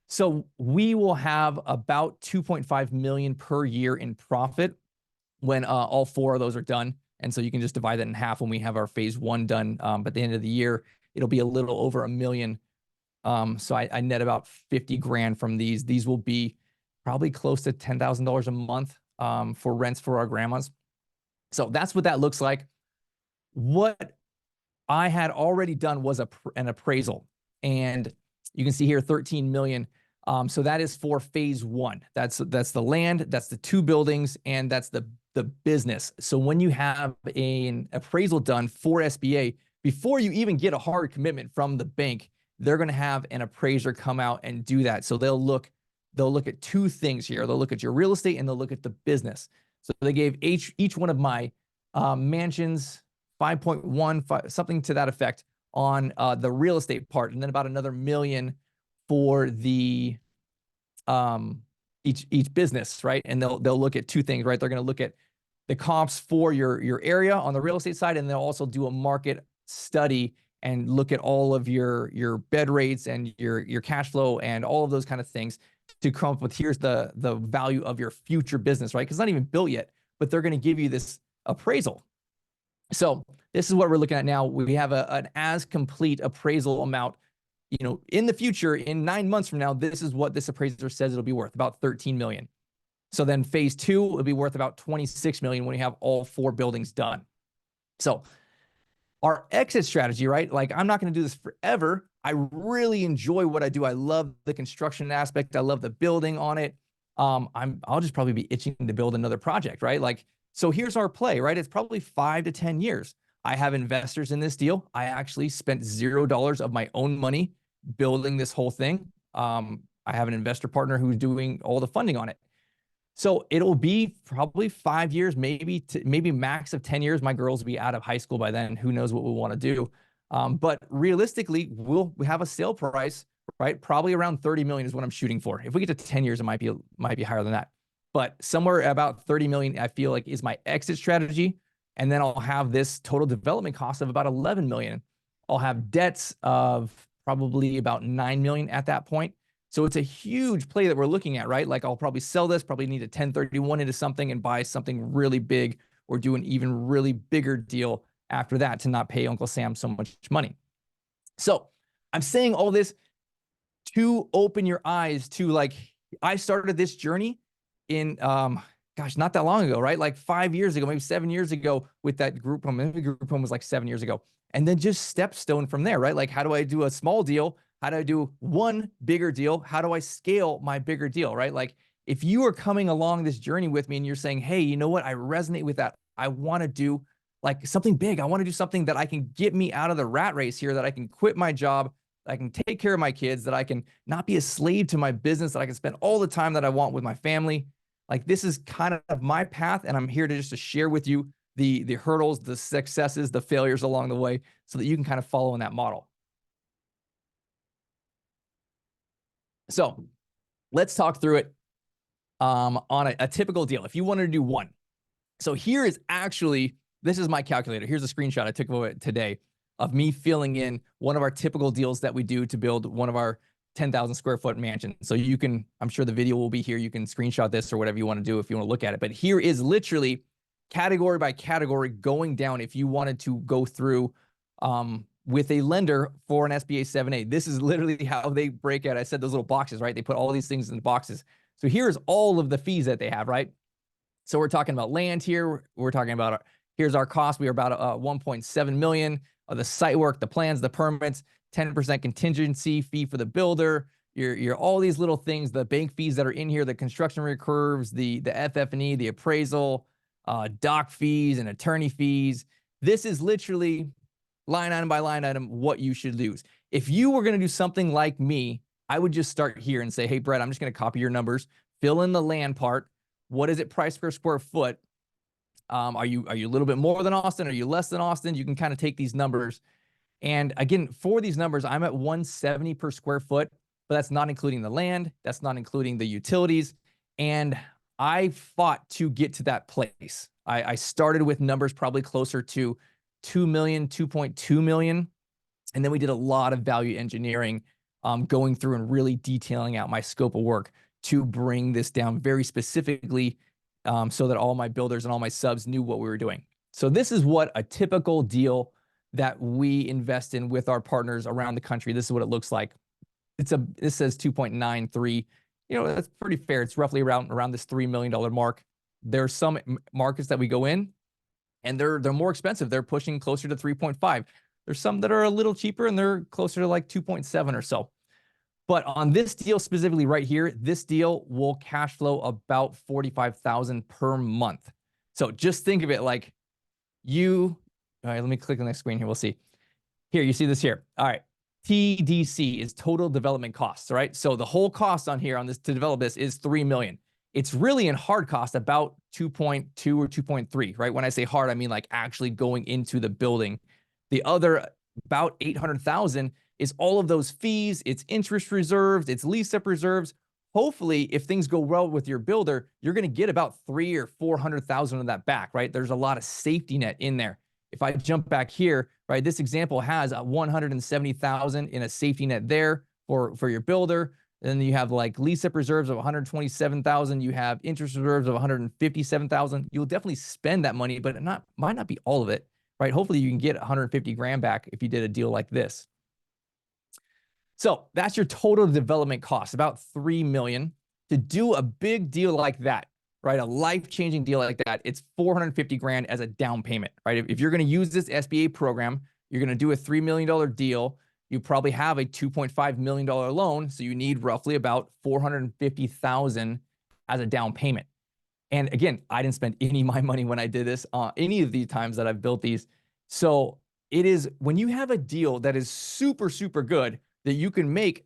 So we will have about 2.5 million per year in profit when all 4 of those are done. And so you can just divide that in half when we have our phase one done. But at the end of the year, it'll be a little over $1 million. So I net about 50 grand from these. These will be probably close to $10,000 a month for rents for our grandmas. So that's what that looks like. What I had already done was an appraisal, and you can see here 13 million. So that is for phase one. That's the land, that's the 2 buildings, and that's the business. So when you have an appraisal done for SBA, before you even get a hard commitment from the bank, they're going to have an appraiser come out and do that. So they'll look at 2 things here. They'll look at your real estate and they'll look at the business. So they gave each one of my mansions 5.1, something to that effect on the real estate part, and then about another $1 million for the each business, right? And they'll look at 2 things, right? They're going to look at the comps for your area on the real estate side, and they'll also do a market study and look at all of your bed rates and your cash flow and all of those kind of things to come up with, here's the value of your future business, right? Because it's not even built yet, but they're going to give you this appraisal. So this is what we're looking at now. We have an as complete appraisal amount. You know, in the future, in 9 months from now, this is what this appraiser says it'll be worth, about 13 million. So then phase 2 will be worth about 26 million when you have all 4 buildings done. So our exit strategy, right? Like, I'm not going to do this forever. I really enjoy what I do. I love the construction aspect. I love the building on it. I'll just probably be itching to build another project, right? Like, so here's our play, right? It's probably 5 to 10 years. I have investors in this deal. I actually spent $0 of my own money building this whole thing. I have an investor partner who's doing all the funding on it. So it'll be probably 5 years, maybe max of 10 years. My girls will be out of high school by then. Who knows what we want to do? But realistically, we have a sale price, right? Probably around 30 million is what I'm shooting for. If we get to 10 years, it might be higher than that. But somewhere about 30 million, I feel like is my exit strategy. And then I'll have this total development cost of about 11 million. I'll have debts of probably about 9 million at that point. So it's a huge play that we're looking at, right? Like I'll probably sell this, probably need a 1031 into something and buy something really big or do an even really bigger deal after that to not pay Uncle Sam so much money. So I'm saying all this to open your eyes to, like, I started this journey in, gosh, not that long ago, right? Like 5 years ago, maybe 7 years ago with that group home. Maybe group home was like 7 years ago. And then just stepstone from there, right? Like, how do I do a small deal? How do I do one bigger deal? How do I scale my bigger deal, right? Like, if you are coming along this journey with me and you're saying, hey, you know what? I resonate with that. I want to do like something big. I want to do something that I can get me out of the rat race here, that I can quit my job, that I can take care of my kids, that I can not be a slave to my business, that I can spend all the time that I want with my family. Like, this is kind of my path. And I'm here to just to share with you the hurdles, the successes, the failures along the way, so that you can kind of follow in that model. So let's talk through it on a typical deal. If you wanted to do one. So here is actually, this is my calculator. Here's a screenshot I took of it today of me filling in one of our typical deals that we do to build one of our 10,000 square foot mansions. So you can, I'm sure the video will be here. You can screenshot this or whatever you want to do if you want to look at it. But here is literally category by category going down if you wanted to go through with a lender for an SBA 7A. This is literally how they break out. I said those little boxes, right? They put all these things in the boxes. So here's all of the fees that they have, right? So we're talking about land here. We're talking about, here's our cost. We are about 1.7 million of the site work, the plans, the permits, 10% contingency fee for the builder. You're all these little things, the bank fees that are in here, the construction recurves, the FF&E, the appraisal, doc fees and attorney fees. This is literally line item by line item what you should lose. If you were going to do something like me, I would just start here and say, hey, Brett, I'm just going to copy your numbers, fill in the land part. What is it priced per square foot? Are you a little bit more than Austin? Are you less than Austin? You can kind of take these numbers. And again, for these numbers, I'm at 170 per square foot, but that's not including the land. That's not including the utilities. And I fought to get to that place. I started with numbers probably closer to 2 million, 2.2 million. And then we did a lot of value engineering, going through and really detailing out my scope of work to bring this down very specifically, so that all my builders and all my subs knew what we were doing. So this is what a typical deal that we invest in with our partners around the country. This is what it looks like. This says 2.93. You know, that's pretty fair. It's roughly around this $3 million mark. There are some markets that we go in and they're more expensive. They're pushing closer to 3.5. There's some that are a little cheaper and they're closer to like 2.7 or so. But on this deal specifically right here, this deal will cash flow about $45,000 per month. So just think of it like all right, let me click on the next screen here. We'll see. Here, you see this here. All right. TDC is total development costs, right? So the whole cost on here on this to develop this is 3 million. It's really in hard cost about 2.2 or 2.3, right? When I say hard, I mean like actually going into the building. The other about 800,000 is all of those fees, it's interest reserves, it's lease up reserves. Hopefully, if things go well with your builder, you're going to get about 300,000 or 400,000 of that back, right? There's a lot of safety net in there. If I jump back here, right, this example has 170,000 in a safety net there for your builder. Then you have like lease up reserves of 127,000. You have interest reserves of 157,000. You'll definitely spend that money, but it might not be all of it, right? Hopefully you can get 150 grand back if you did a deal like this. So that's your total development cost, about 3 million. To do a big deal like that, right? A life-changing deal like that, it's 450 grand as a down payment, right? If you're going to use this SBA program, you're going to do a $3 million deal. You probably have a $2.5 million loan. So you need roughly about 450,000 as a down payment. And again, I didn't spend any of my money when I did this, any of these times that I've built these. So it is when you have a deal that is super, super good that you can make,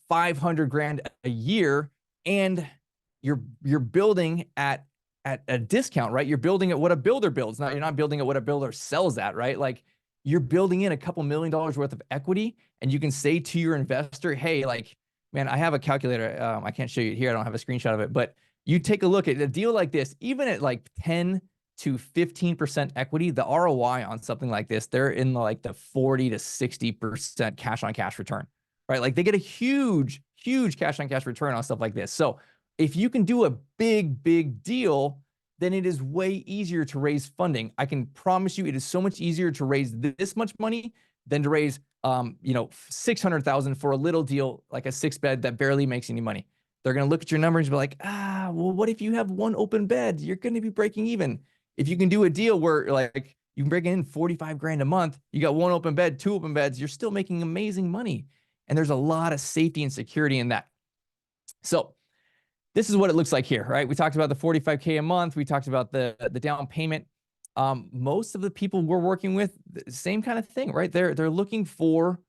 500 grand a year, and you're building at a discount, right? You're building at what a builder builds. You're not building at what a builder sells at, right? Like you're building in a couple $1 million worth of equity, and you can say to your investor, hey, like, man, I have a calculator. I can't show you here. I don't have a screenshot of it, but you take a look at a deal like this, even at like 10 to 15% equity, the ROI on something like this, they're in like the 40 to 60% cash on cash return, right? Like they get a huge, huge cash on cash return on stuff like this. So if you can do a big, big deal, then it is way easier to raise funding. I can promise you it is so much easier to raise this much money than to raise, 600,000 for a little deal, like a 6-bed that barely makes any money. They're going to look at your numbers and be like, well, what if you have one open bed? You're going to be breaking even. If you can do a deal where like you can break in 45 grand a month, you got one open bed, 2 open beds, you're still making amazing money. And there's a lot of safety and security in that. So this is what it looks like here, right? We talked about the 45K a month. We talked about the down payment. Most of the people we're working with, same kind of thing, right? They're looking for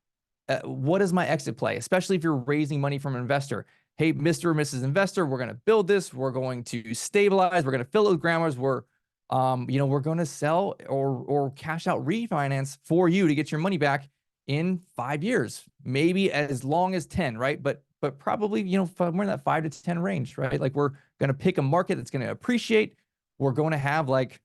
what is my exit play, especially if you're raising money from an investor. Hey, Mr. or Mrs. Investor, we're going to build this. We're going to stabilize. We're going to fill it with grammars. We're going to sell or cash out refinance for you to get your money back in 5 years, maybe as long as 10, right? But probably, we're in that 5 to 10 range, right? Like we're going to pick a market that's going to appreciate. We're going to have like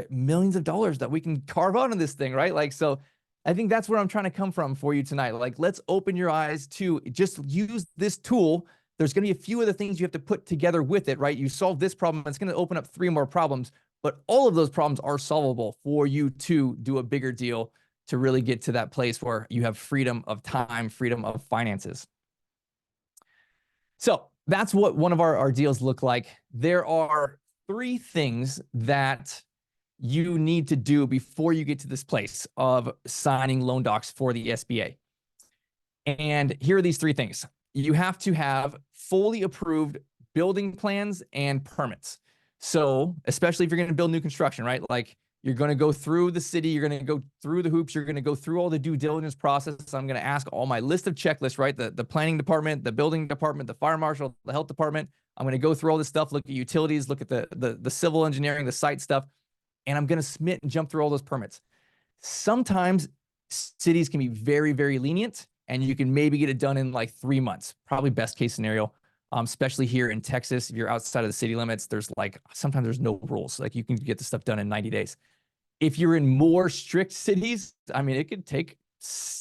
millions of dollars that we can carve out on this thing, right? Like, so I think that's where I'm trying to come from for you tonight. Like, let's open your eyes to just use this tool. There's going to be a few other things you have to put together with it, right? You solve this problem, it's going to open up 3 more problems, but all of those problems are solvable for you to do a bigger deal to really get to that place where you have freedom of time, freedom of finances. So that's what one of our deals look like. There are 3 things that you need to do before you get to this place of signing loan docs for the SBA. And here are these 3 things. You have to have fully approved building plans and permits. So especially if you're going to build new construction, right? Like you're going to go through the city, you're going to go through the hoops, you're going to go through all the due diligence process. I'm going to ask all my list of checklists, right? The planning department, the building department, the fire marshal, the health department. I'm going to go through all this stuff, look at utilities, look at the civil engineering, the site stuff. And I'm going to submit and jump through all those permits. Sometimes cities can be very, very lenient, and you can maybe get it done in like 3 months, probably best case scenario, especially here in Texas. If you're outside of the city limits, sometimes there's no rules. Like you can get the stuff done in 90 days. If you're in more strict cities, I mean, it could take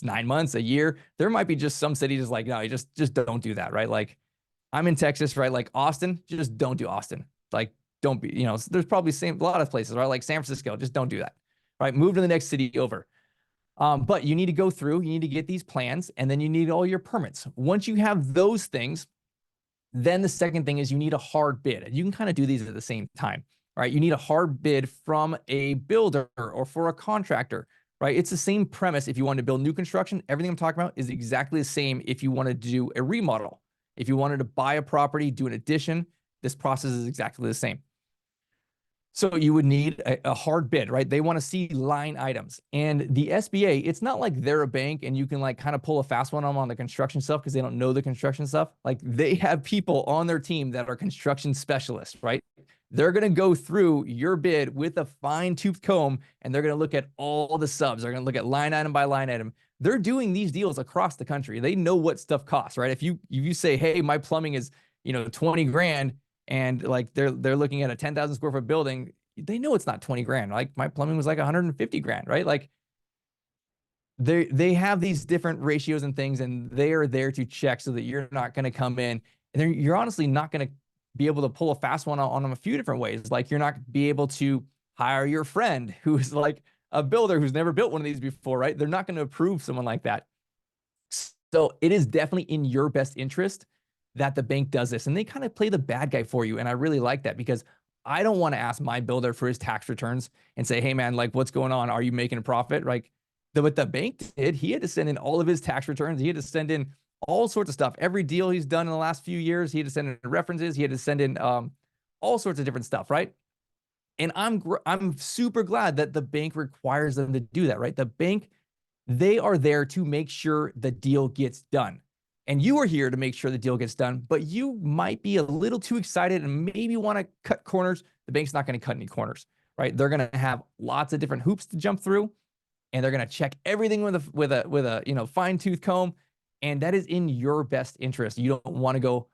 9 months, a year. There might be just some cities like, no, you just don't do that, right? Like I'm in Texas, right? Like Austin, just don't do Austin. Like, don't be, there's probably a lot of places, right? Like San Francisco, just don't do that, right? Move to the next city over. But you need to go through, you need to get these plans, and then you need all your permits. Once you have those things, then the second thing is you need a hard bid. You can kind of do these at the same time, right? You need a hard bid from a builder or for a contractor, right? It's the same premise. If you want to build new construction, everything I'm talking about is exactly the same if you want to do a remodel. If you wanted to buy a property, do an addition, this process is exactly the same. So you would need a hard bid, right? They want to see line items. And the SBA, it's not like they're a bank and you can like kind of pull a fast one on them on the construction stuff because they don't know the construction stuff. Like they have people on their team that are construction specialists, right? They're going to go through your bid with a fine-tooth comb, and they're going to look at all the subs. They're going to look at line item by line item. They're doing these deals across the country. They know what stuff costs, right? If you say, hey, my plumbing is, 20 grand, and like they're looking at a 10,000 square foot building, they know it's not 20 grand. Like my plumbing was like 150 grand, right? Like they have these different ratios and things, and they are there to check so that you're not going to come in and you're honestly not going to be able to pull a fast one on them a few different ways. Like you're not be able to hire your friend who's like a builder who's never built one of these before, right? They're not going to approve someone like that. So it is definitely in your best interest that the bank does this, and they kind of play the bad guy for you. And I really like that because I don't want to ask my builder for his tax returns and say, hey man, like what's going on? Are you making a profit? Like what the bank did, he had to send in all of his tax returns. He had to send in all sorts of stuff. Every deal he's done in the last few years, he had to send in references. He had to send in all sorts of different stuff, right? And I'm super glad that the bank requires them to do that, right? The bank, they are there to make sure the deal gets done. And you are here to make sure the deal gets done, but you might be a little too excited and maybe want to cut corners. The bank's not going to cut any corners, right? They're going to have lots of different hoops to jump through, and they're going to check everything with a fine tooth comb. And that is in your best interest. You don't want to go,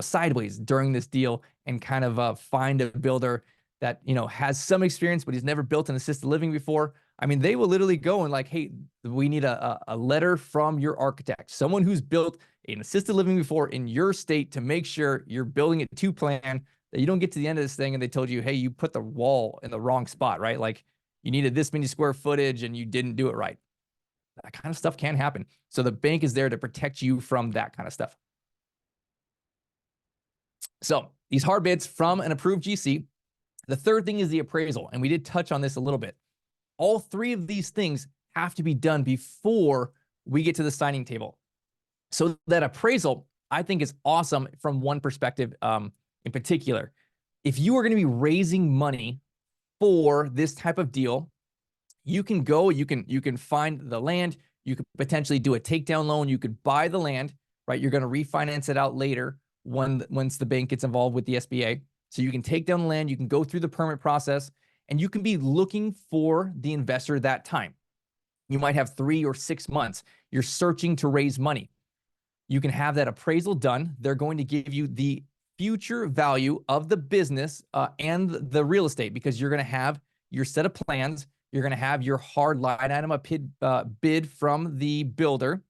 sideways during this deal and kind of find a builder that, has some experience, but he's never built an assisted living before. I mean, they will literally go and like, hey, we need a letter from your architect, someone who's built an assisted living before in your state to make sure you're building it to plan, that you don't get to the end of this thing and they told you, hey, you put the wall in the wrong spot, right? Like you needed this many square footage and you didn't do it right. That kind of stuff can happen. So the bank is there to protect you from that kind of stuff. So these hard bids from an approved GC. The third thing is the appraisal. And we did touch on this a little bit. All three of these things have to be done before we get to the signing table. So that appraisal, I think, is awesome from one perspective in particular. If you are going to be raising money for this type of deal, you can go, you can find the land, you could potentially do a takedown loan, you could buy the land, right? You're going to refinance it out later once the bank gets involved with the SBA. So you can take down the land, you can go through the permit process, and you can be looking for the investor that time. You might have 3 or 6 months. You're searching to raise money. You can have that appraisal done. They're going to give you the future value of the business and the real estate, because you're going to have your set of plans. You're going to have your hard line item, bid from the builder.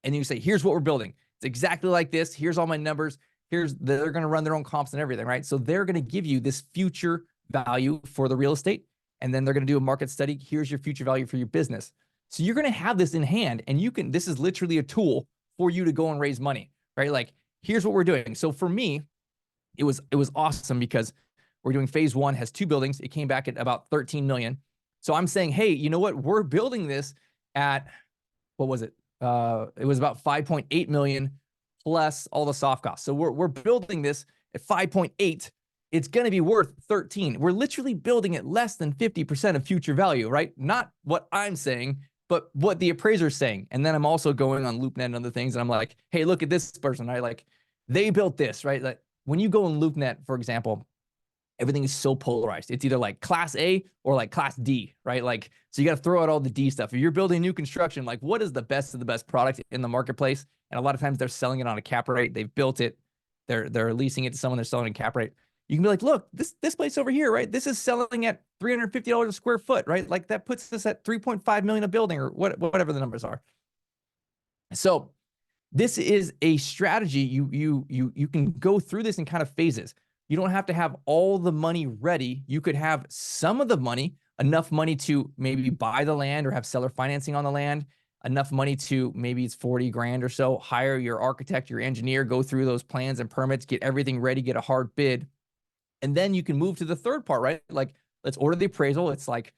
And you say, here's what we're building. It's exactly like this. Here's all my numbers. They're going to run their own comps and everything, right? So they're going to give you this future value for the real estate. And then they're going to do a market study. Here's your future value for your business. So you're going to have this in hand, and this is literally a tool for you to go and raise money, right? Like, here's what we're doing. So for me, it was awesome because we're doing phase 1, has 2 buildings. It came back at about 13 million. So I'm saying, hey, you know what? We're building this at, what was it? It was about 5.8 million plus all the soft costs. So we're building this at 5.8. It's going to be worth 13. We're literally building at less than 50% of future value, right? Not what I'm saying, but what the appraiser's saying. And then I'm also going on LoopNet and other things, and I'm like, hey, look at this person, right? Like, they built this, right? Like, when you go on LoopNet, for example, everything is so polarized. It's either like class A or like class D, right? Like, so you got to throw out all the D stuff. If you're building new construction, like, what is the best of the best product in the marketplace? And a lot of times they're selling it on a cap rate. They've built it. They're leasing it to someone. They're selling a cap rate. You can be like, look, this place over here, right? This is selling at $350 a square foot, right? Like, that puts us at 3.5 million a building, or whatever the numbers are. So this is a strategy. You can go through this in kind of phases. You don't have to have all the money ready. You could have some of the money, enough money to maybe buy the land or have seller financing on the land, enough money to, maybe it's 40 grand or so, hire your architect, your engineer, go through those plans and permits, get everything ready, get a hard bid. And then you can move to the third part, right? Like, let's order the appraisal. It's like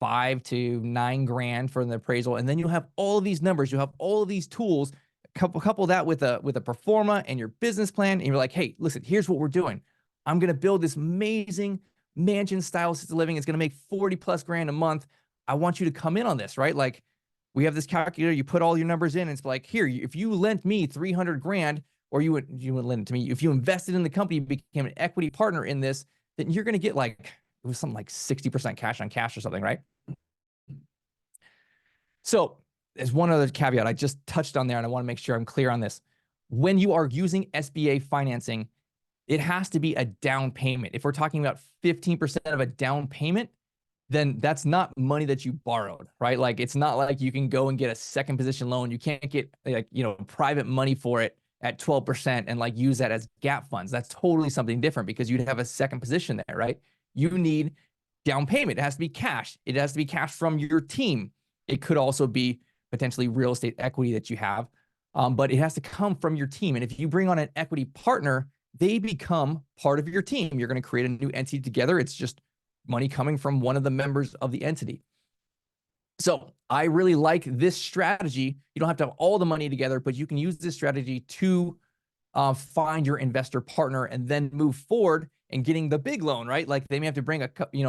5 to 9 grand for the appraisal. And then you'll have all of these numbers. You'll have all of these tools, couple that with a pro forma and your business plan. And you're like, hey, listen, here's what we're doing. I'm going to build this amazing mansion style assisted living. It's going to make 40 plus grand a month. I want you to come in on this, right? Like, we have this calculator, you put all your numbers in, and it's like, here, if you lent me 300 grand, or you would lend it to me, if you invested in the company, became an equity partner in this, then you're going to get like, it was something like 60% cash on cash or something, right? So there's one other caveat I just touched on there, and I want to make sure I'm clear on this. When you are using SBA financing, it has to be a down payment. If we're talking about 15% of a down payment, then that's not money that you borrowed, right? Like, it's not like you can go and get a second position loan. You can't get, like, private money for it at 12% and like use that as gap funds. That's totally something different, because you'd have a second position there, right? You need down payment. It has to be cash. It has to be cash from your team. It could also be potentially real estate equity that you have, but it has to come from your team. And if you bring on an equity partner, they become part of your team. You're going to create a new entity together. It's just money coming from one of the members of the entity. So I really like this strategy. You don't have to have all the money together, but you can use this strategy to find your investor partner and then move forward and getting the big loan, right? Like they may have to bring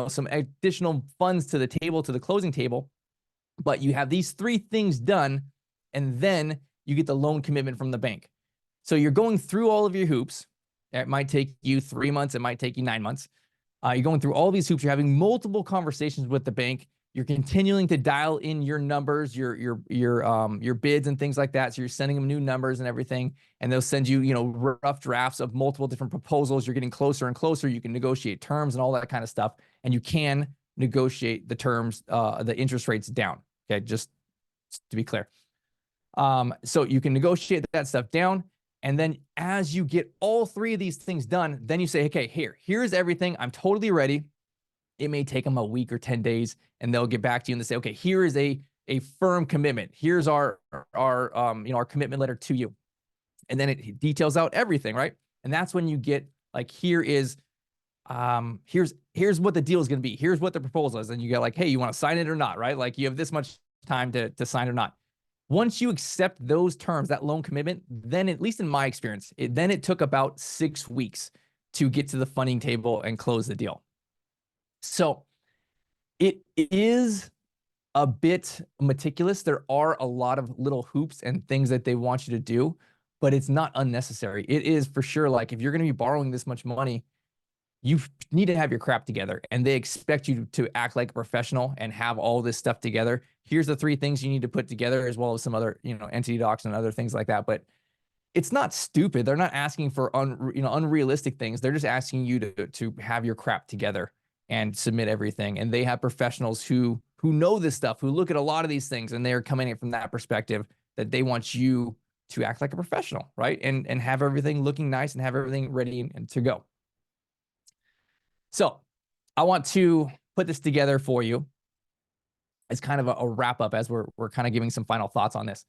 some additional funds to the table, to the closing table, but you have these 3 things done, and then you get the loan commitment from the bank. So you're going through all of your hoops. It might take you 3 months. It might take you 9 months. You're going through all these hoops. You're having multiple conversations with the bank. You're continuing to dial in your numbers, your bids and things like that. So you're sending them new numbers and everything, and they'll send you, rough drafts of multiple different proposals. You're getting closer and closer. You can negotiate terms and all that kind of stuff, and you can negotiate the terms, the interest rates down. Okay, just to be clear. So you can negotiate that stuff down. And then as you get all 3 of these things done, then you say, okay, here's everything. I'm totally ready. It may take them a week or 10 days, and they'll get back to you and they say, okay, here is a firm commitment. Here's our commitment letter to you. And then it details out everything, right? And that's when you get like, here's what the deal is going to be. Here's what the proposal is. And you get like, hey, you want to sign it or not, right? Like you have this much time to sign or not. Once you accept those terms, that loan commitment, then at least in my experience, it took about 6 weeks to get to the funding table and close the deal. So it is a bit meticulous. There are a lot of little hoops and things that they want you to do, but it's not unnecessary. It is for sure. Like if you're going to be borrowing this much money, you need to have your crap together, and they expect you to act like a professional and have all this stuff together. Here's the 3 things you need to put together, as well as some other, entity docs and other things like that. But it's not stupid. They're not asking for unrealistic things. They're just asking you to have your crap together and submit everything. And they have professionals who know this stuff, who look at a lot of these things, and they're coming in from that perspective that they want you to act like a professional, right? And have everything looking nice and have everything ready and to go. So I want to put this together for you as kind of a wrap up, as we're kind of giving some final thoughts on this.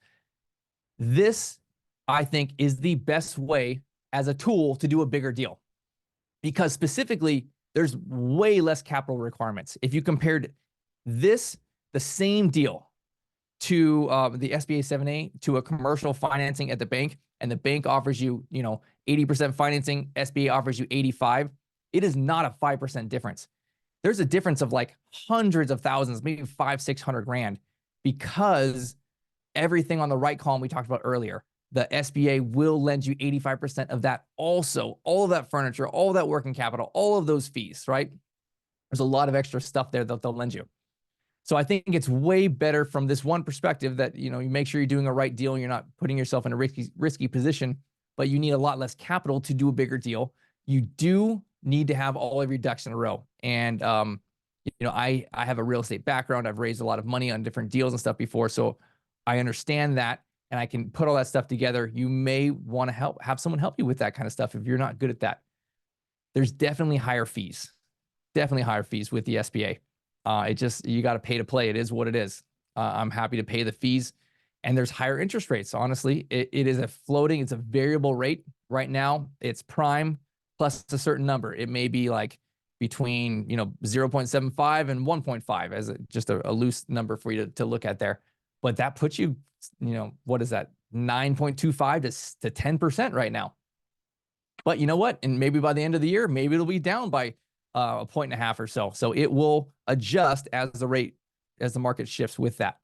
This, I think, is the best way as a tool to do a bigger deal, because specifically there's way less capital requirements. If you compared the same deal to the SBA 7A to a commercial financing at the bank, and the bank offers you, 80% financing, SBA offers you 85%, it is not a 5% difference. There's a difference of like hundreds of thousands, maybe 500-600 grand, because everything on the right column we talked about earlier, the SBA will lend you 85% of that also, all of that furniture, all of that working capital, all of those fees, right? There's a lot of extra stuff there that they'll lend you. So I think it's way better from this one perspective that, you make sure you're doing a right deal and you're not putting yourself in a risky position, but you need a lot less capital to do a bigger deal. You do need to have all of your ducks in a row. And, I have a real estate background. I've raised a lot of money on different deals and stuff before. So I understand that, and I can put all that stuff together. You may want to have someone help you with that kind of stuff if you're not good at that. There's definitely higher fees with the SBA. You got to pay to play. It is what it is. I'm happy to pay the fees, and there's higher interest rates. Honestly, it is it's a variable rate right now. It's prime plus a certain number. It may be like between, 0.75 and 1.5 as just a loose number for you to look at there. But that puts you, what is that? 9.25 to 10% right now. But you know what? And maybe by the end of the year, maybe it'll be down by 1.5 or so. So it will adjust as the market shifts with that.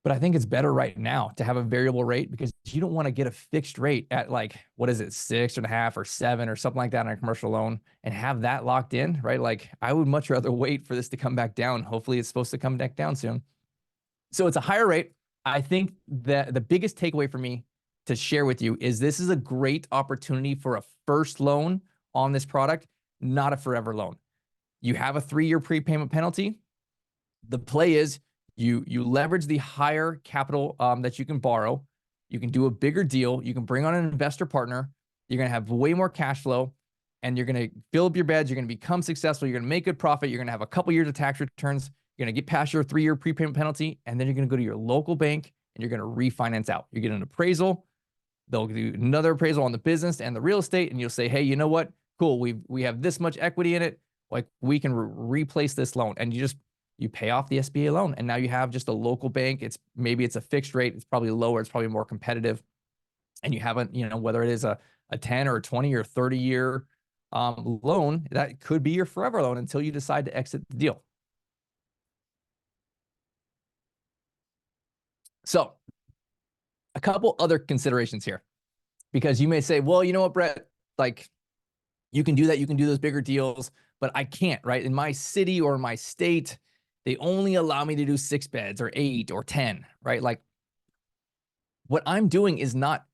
But I think it's better right now to have a variable rate, because you don't want to get a fixed rate at 6.5 or 7 or something like that on a commercial loan and have that locked in, right? Like I would much rather wait for this to come back down. Hopefully it's supposed to come back down soon. So it's a higher rate. I think that the biggest takeaway for me to share with you is this is a great opportunity for a first loan on this product, not a forever loan. You have a 3-year prepayment penalty. The play is you leverage the higher capital that you can borrow. You can do a bigger deal. You can bring on an investor partner. You're going to have way more cash flow, and you're going to fill up your beds. You're going to become successful. You're going to make good profit. You're going to have a couple years of tax returns. You're going to get past your 3-year prepayment penalty, and then you're going to go to your local bank and you're going to refinance out. You get an appraisal. They'll do another appraisal on the business and the real estate, and you'll say, hey, you know what? Cool. We have this much equity in it. Like we can replace this loan, and you pay off the SBA loan, and now you have just a local bank. Maybe it's a fixed rate. It's probably lower. It's probably more competitive. And you haven't, whether it is a 10 or a 20 or 30 year loan that could be your forever loan until you decide to exit the deal. So a couple other considerations here, because you may say, well, you know what, Brett, like you can do that. You can do those bigger deals, but I can't, right? In my city or my state, they only allow me to do 6 beds or 8 or 10, right? Like what I'm doing is not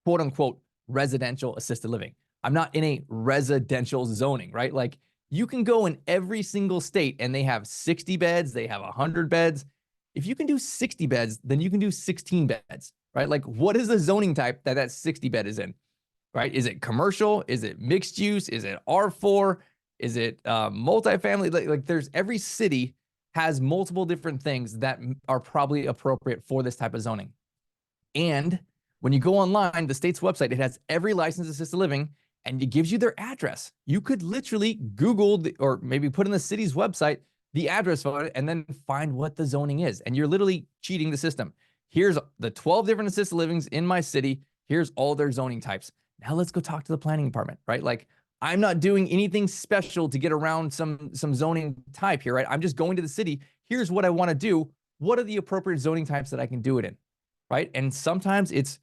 quote unquote residential assisted living. I'm not in a residential zoning, right? Like you can go in every single state and they have 60 beds, they have 100 beds. If you can do 60 beds, then you can do 16 beds, right? Like what is the zoning type that 60 bed is in, right? Is it commercial? Is it mixed use? Is it R4? Is it multifamily? Like there's every city has multiple different things that are probably appropriate for this type of zoning. And when you go online, the state's website, it has every licensed assisted living and it gives you their address. You could literally Google or maybe put in the city's website the address for it and then find what the zoning is. And you're literally cheating the system. Here's the 12 different assisted livings in my city. Here's all their zoning types. Now let's go talk to the planning department, right? Like I'm not doing anything special to get around some zoning type here, right? I'm just going to the city. Here's what I want to do. What are the appropriate zoning types that I can do it in, right? And sometimes it's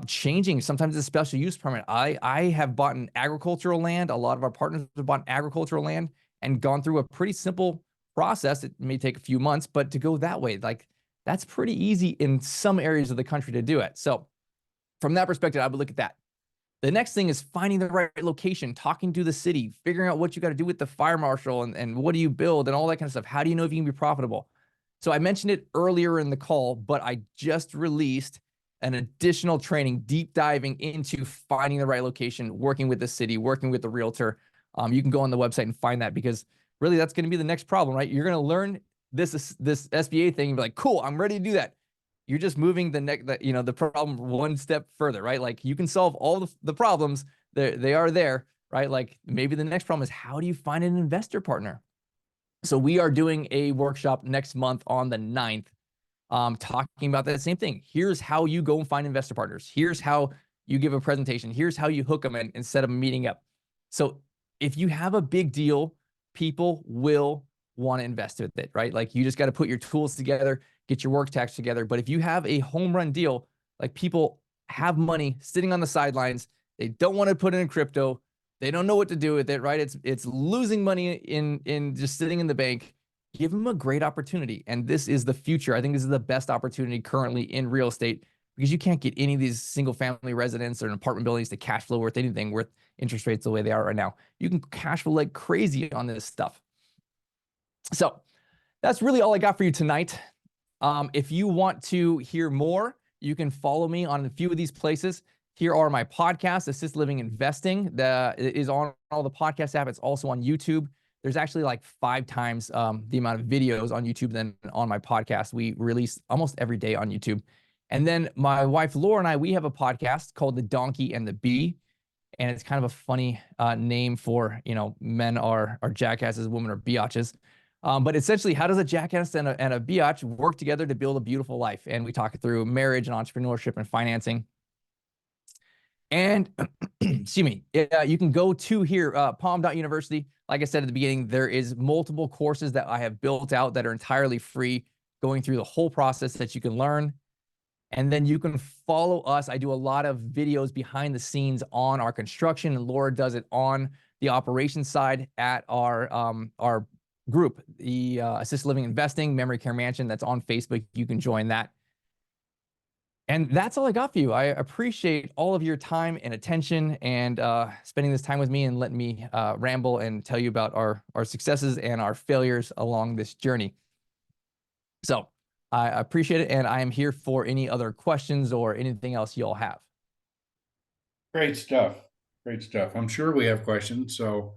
changing. Sometimes it's a special use permit. I have bought an agricultural land. A lot of our partners have bought agricultural land and gone through a pretty simple process. It may take a few months, but to go that way, like that's pretty easy in some areas of the country to do it. So from that perspective, I would look at that. The next thing is finding the right location, talking to the city, figuring out what you got to do with the fire marshal and what do you build and all that kind of stuff. How do you know if you can be profitable? So I mentioned it earlier in the call, but I just released an additional training, deep diving into finding the right location, working with the city, working with the realtor. You can go on the website and find that because really that's going to be the next problem, right? You're going to learn this SBA thing and be like, cool, I'm ready to do that. You're just moving the problem one step further, right? Like you can solve all the problems. They are there, right? Like maybe the next problem is how do you find an investor partner? So we are doing a workshop next month on the 9th, talking about that same thing. Here's how you go and find investor partners. Here's how you give a presentation. Here's how you hook them in instead of meeting up. So if you have a big deal, people will want to invest with it, right? Like you just got to put your tools together, get your work tax together. But if you have a home run deal, like people have money sitting on the sidelines, they don't want to put it in crypto. They don't know what to do with it, right? It's losing money in just sitting in the bank. Give them a great opportunity. And this is the future. I think this is the best opportunity currently in real estate because you can't get any of these single family residents or apartment buildings to cash flow worth anything worth interest rates the way they are right now. You can cash flow like crazy on this stuff. So that's really all I got for you tonight. If you want to hear more, you can follow me on a few of these places. Here are my podcasts, Assisted Living Investing, that is on all the podcast app. It's also on YouTube. There's actually like 5 times the amount of videos on YouTube than on my podcast. We release almost every day on YouTube. And then my wife, Laura, and we have a podcast called The Donkey and the Bee. And it's kind of a funny name for, men are jackasses, women are biatches. But essentially, how does a jackass and a biatch work together to build a beautiful life? And we talk through marriage and entrepreneurship and financing. And excuse me, you can go to here, palm.university. Like I said at the beginning, there is multiple courses that I have built out that are entirely free, going through the whole process that you can learn. And then you can follow us. I do a lot of videos behind the scenes on our construction, and Laura does it on the operations side at our group, the Assisted Living Investing Memory Care Mansion. That's on Facebook. You can join that. And that's all I got for you. I appreciate all of your time and attention and spending this time with me and letting me ramble and tell you about our successes and our failures along this journey. So I appreciate it. And I am here for any other questions or anything else you all have. Great stuff. Great stuff. I'm sure we have questions. So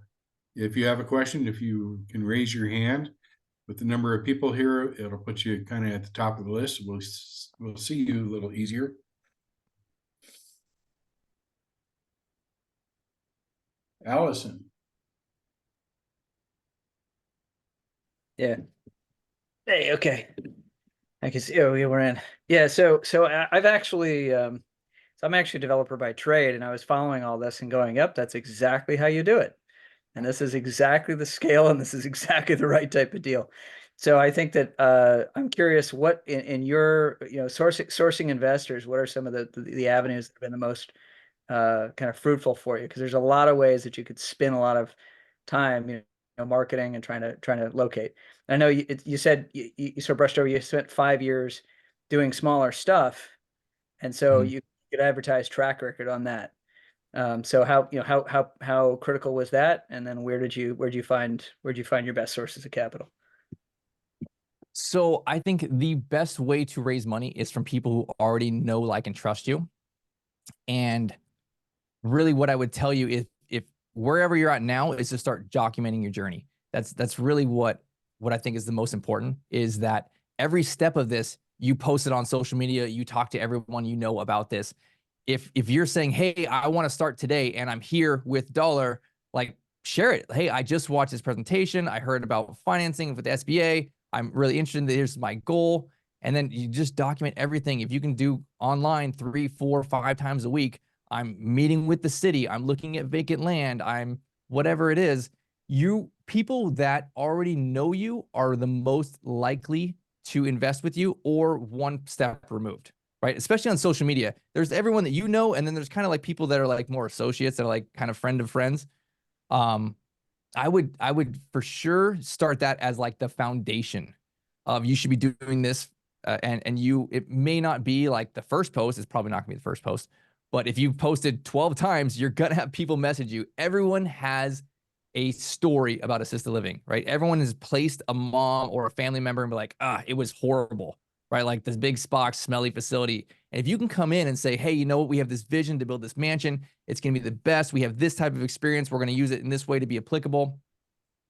if you have a question, if you can raise your hand with the number of people here, it'll put you kind of at the top of the list. We'll see you a little easier. Allison. Yeah. Hey, okay. I can see. Oh, yeah, we're in. Yeah. So I've actually. So So I'm actually a developer by trade, and I was following all this and going, yep, that's exactly how you do it. And this is exactly the scale, and this is exactly the right type of deal. So I think that I'm curious, what in your sourcing investors, what are some of the avenues that have been the most kind of fruitful for you? Because there's a lot of ways that you could spend a lot of time, marketing and trying to locate. I know you said you sort of brushed over. You spent 5 years doing smaller stuff, and so Mhm. you could advertise track record on that. So how critical was that? And then where'd you find your best sources of capital? So I think the best way to raise money is from people who already know, like, and trust you. And really what I would tell you is, if wherever you're at now, is to start documenting your journey. That's really what I think is the most important, is that every step of this, you post it on social media, you talk to everyone you know about this. If you're saying, hey, I want to start today and I'm here with DAALR, like, share it. Hey, I just watched this presentation. I heard about financing with the SBA. I'm really interested in this. Here's my goal. And then you just document everything. If you can do online 3, 4, 5 times a week, I'm meeting with the city, I'm looking at vacant land, I'm whatever it is, people that already know you are the most likely to invest with you, or one step removed, right? Especially on social media. There's everyone that you know, and then there's kind of like people that are like more associates that are like kind of friend of friends. I would for sure start that as like the foundation of, you should be doing this. It may not be like the first post, it's probably not gonna be the first post, but if you've posted 12 times, you're gonna have people message you. Everyone has a story about assisted living, right? Everyone has placed a mom or a family member and be like, it was horrible, right? Like this big Spock, smelly facility. And if you can come in and say, hey, you know what? We have this vision to build this mansion. It's going to be the best. We have this type of experience. We're going to use it in this way to be applicable.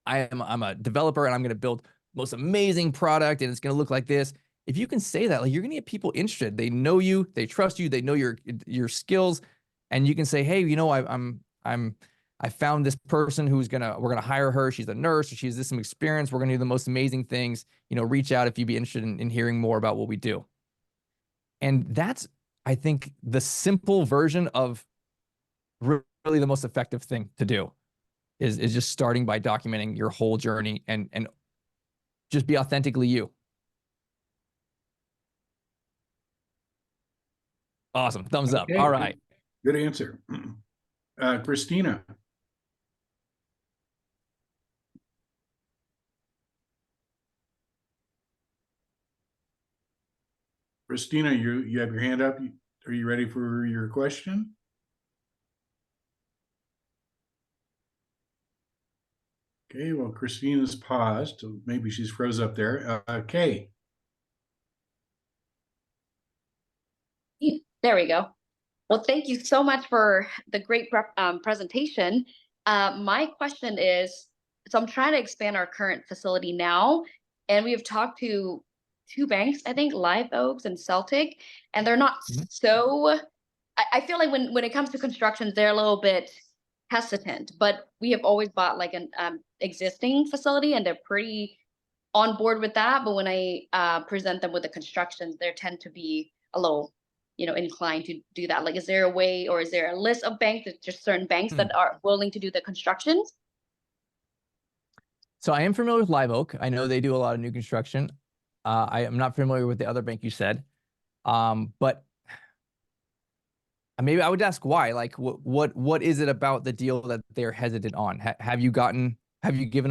I'm a developer and I'm going to build most amazing product and it's going to look like this. If you can say that, like, you're going to get people interested. They know you, they trust you, they know your skills, and you can say, hey, I found this person we're gonna hire her. She's a nurse, or she has some experience. We're gonna do the most amazing things. Reach out if you'd be interested in hearing more about what we do. And that's, I think, the simple version of really the most effective thing to do is just starting by documenting your whole journey and just be authentically you. Awesome. Thumbs up. Okay, All right. good answer. Christina. Christina, you have your hand up. Are you ready for your question? Okay, well, Christina's paused, so maybe she's froze up there. Kay. There we go. Well, thank you so much for the great presentation. My question is, so I'm trying to expand our current facility now, and we have talked to 2 banks, I think, Live Oaks and Celtic, and they're not so. I feel like when it comes to construction, they're a little bit hesitant, but we have always bought like an existing facility, and they're pretty on board with that. But when I present them with the constructions, they tend to be a little inclined to do that. Like, is there a way, or is there a list of banks, that just certain banks that are willing to do the constructions? So I am familiar with Live Oak. I know they do a lot of new construction. I am not familiar with the other bank you said. But maybe I would ask why. Like, what is it about the deal that they're hesitant on? Have you given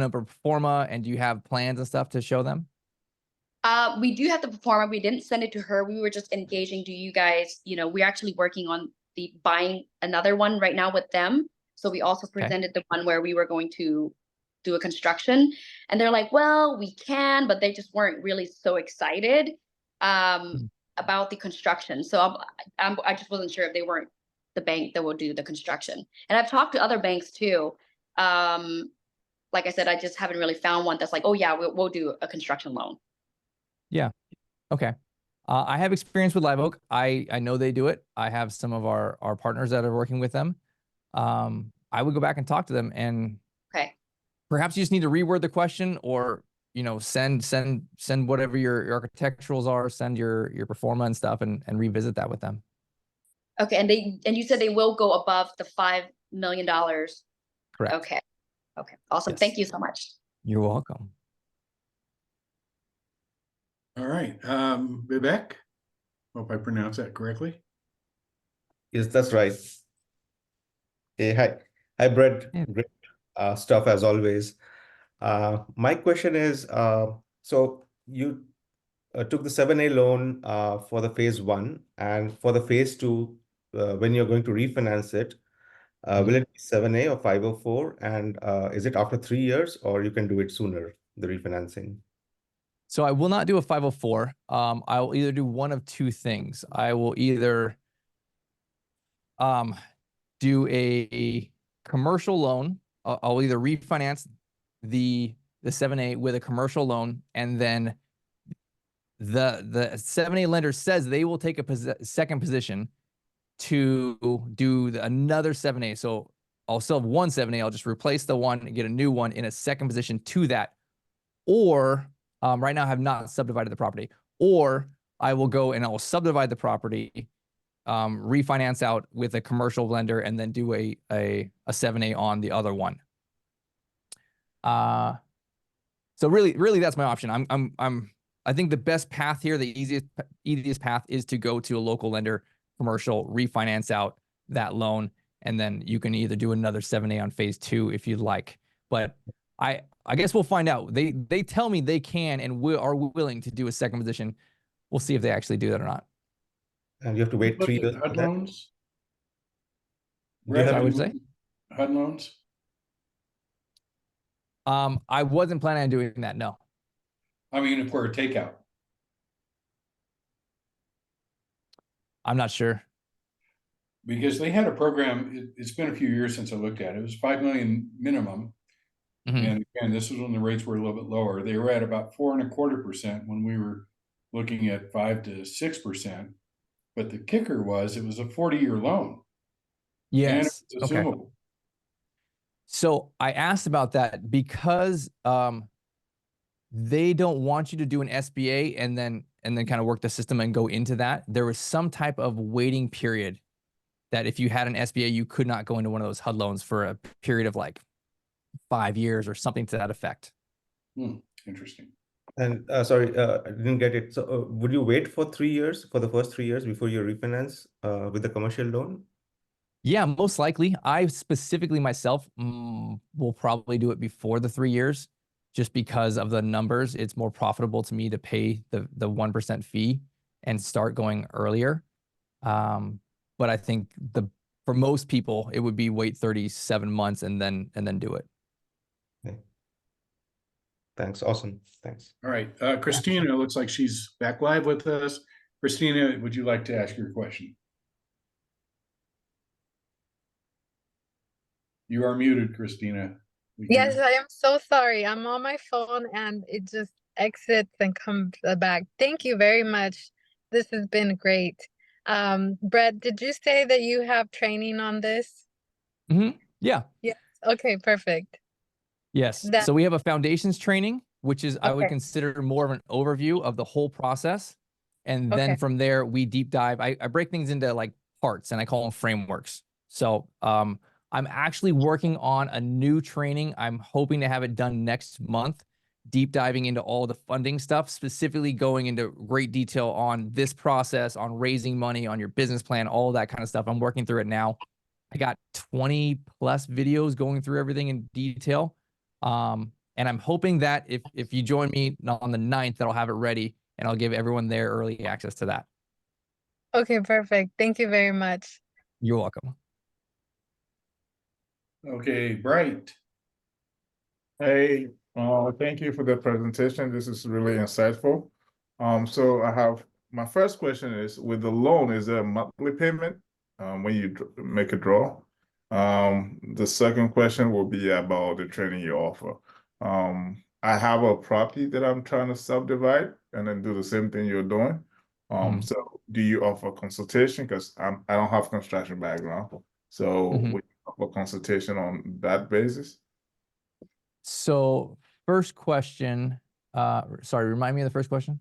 up a pro forma, and do you have plans and stuff to show them? We do have the performer. We didn't send it to her. We were just engaging. Do you guys, we're actually working on buying another one right now with them. So we also presented the one where we were going to do a construction, and they're like, well, we can, but they just weren't really so excited about the construction. So I just wasn't sure if they weren't the bank that will do the construction. And I've talked to other banks too. Like I said, I just haven't really found one that's like, oh yeah, we'll do a construction loan. Yeah. Okay. I have experience with Live Oak. I know they do it. I have some of our partners that are working with them. I would go back and talk to them, and perhaps you just need to reword the question, or send whatever your architecturals are, send your pro forma and stuff, and revisit that with them. Okay, and you said they will go above the $5 million. Correct. Okay. Okay. Awesome. Yes. Thank you so much. You're welcome. All right, Vivek, hope I pronounced that correctly. Yes, that's right. Hey, hi, Brett. Yeah. Great stuff as always. My question is, so you took the 7A loan for the phase 1, and for the phase 2, when you're going to refinance it, will it be 7A or 504? And is it after 3 years, or you can do it sooner, the refinancing? So I will not do a 504. I will either do one of two things. I will either do a commercial loan. I'll either refinance the 7A with a commercial loan, and then the 7A lender says they will take a second position to do another 7A. So I'll still have one 7A. I'll just replace the one and get a new one in a second position to that. Or right now I have not subdivided the property. Or I will go and I will subdivide the property, refinance out with a commercial lender, and then do a 7A on the other one. So really that's my option. I think the best path here, the easiest path is to go to a local lender, commercial, refinance out that loan, and then you can either do another 7A on phase 2 if you'd like. But I guess we'll find out. They tell me they can and are willing to do a second position. We'll see if they actually do that or not. And you have to wait 3 years for HUD that? loans? Do you have I to would say HUD loans? I wasn't planning on doing that. No. I mean, for a takeout. I'm not sure. Because they had a program, it's been a few years since I looked at it. It was 5 million minimum. Mhm. And again, this was when the rates were a little bit lower. They were at about 4.25% when we were looking at 5 to 6%. But the kicker was it was a 40-year loan. And it Yes. was Okay. assumable. So I asked about that because they don't want you to do an SBA and then kind of work the system and go into that. There was some type of waiting period that if you had an SBA, you could not go into one of those HUD loans for a period of like 5 years or something to that effect. Interesting. And sorry, I didn't get it. So would you wait for 3 years, for the first 3 years before you refinance with the commercial loan? Yeah, most likely. I specifically myself will probably do it before the 3 years, just because of the numbers. It's more profitable to me to pay the 1% fee and start going earlier. But I think for most people, it would be wait 37 months and then do it. Okay. Thanks. Awesome. Thanks. All right. Christina, looks like she's back live with us. Christina, would you like to ask your question? You are muted, Christina. Yes, I am so sorry. I'm on my phone and it just exits and comes back. Thank you very much. This has been great. Brett, did you say that you have training on this? Yeah. Yes. Okay, perfect. Yes. That, So we have a foundations training, which is I would okay. consider more of an overview of the whole process. And then Okay. from there, we deep dive. I break things into like parts and I call them frameworks. So I'm actually working on a new training. I'm hoping to have it done next month, deep diving into all the funding stuff, specifically going into great detail on this process, on raising money, on your business plan, all of that kind of stuff. I'm working through it now. I got 20 plus videos going through everything in detail. And I'm hoping that if you join me on the 9th, that I'll have it ready and I'll give everyone there early access to that. Okay, perfect. Thank you very much. You're welcome. Okay, Bright. Hey, thank you for the presentation. This is really insightful. So I have my first question is, with the loan, is there a monthly payment when you make a draw? The second question will be about the training you offer. I have a property that I'm trying to subdivide and then do the same thing you're doing. So do you offer consultation? Because I don't have construction background. So would you offer consultation on that basis? So first question, sorry, remind me of the first question.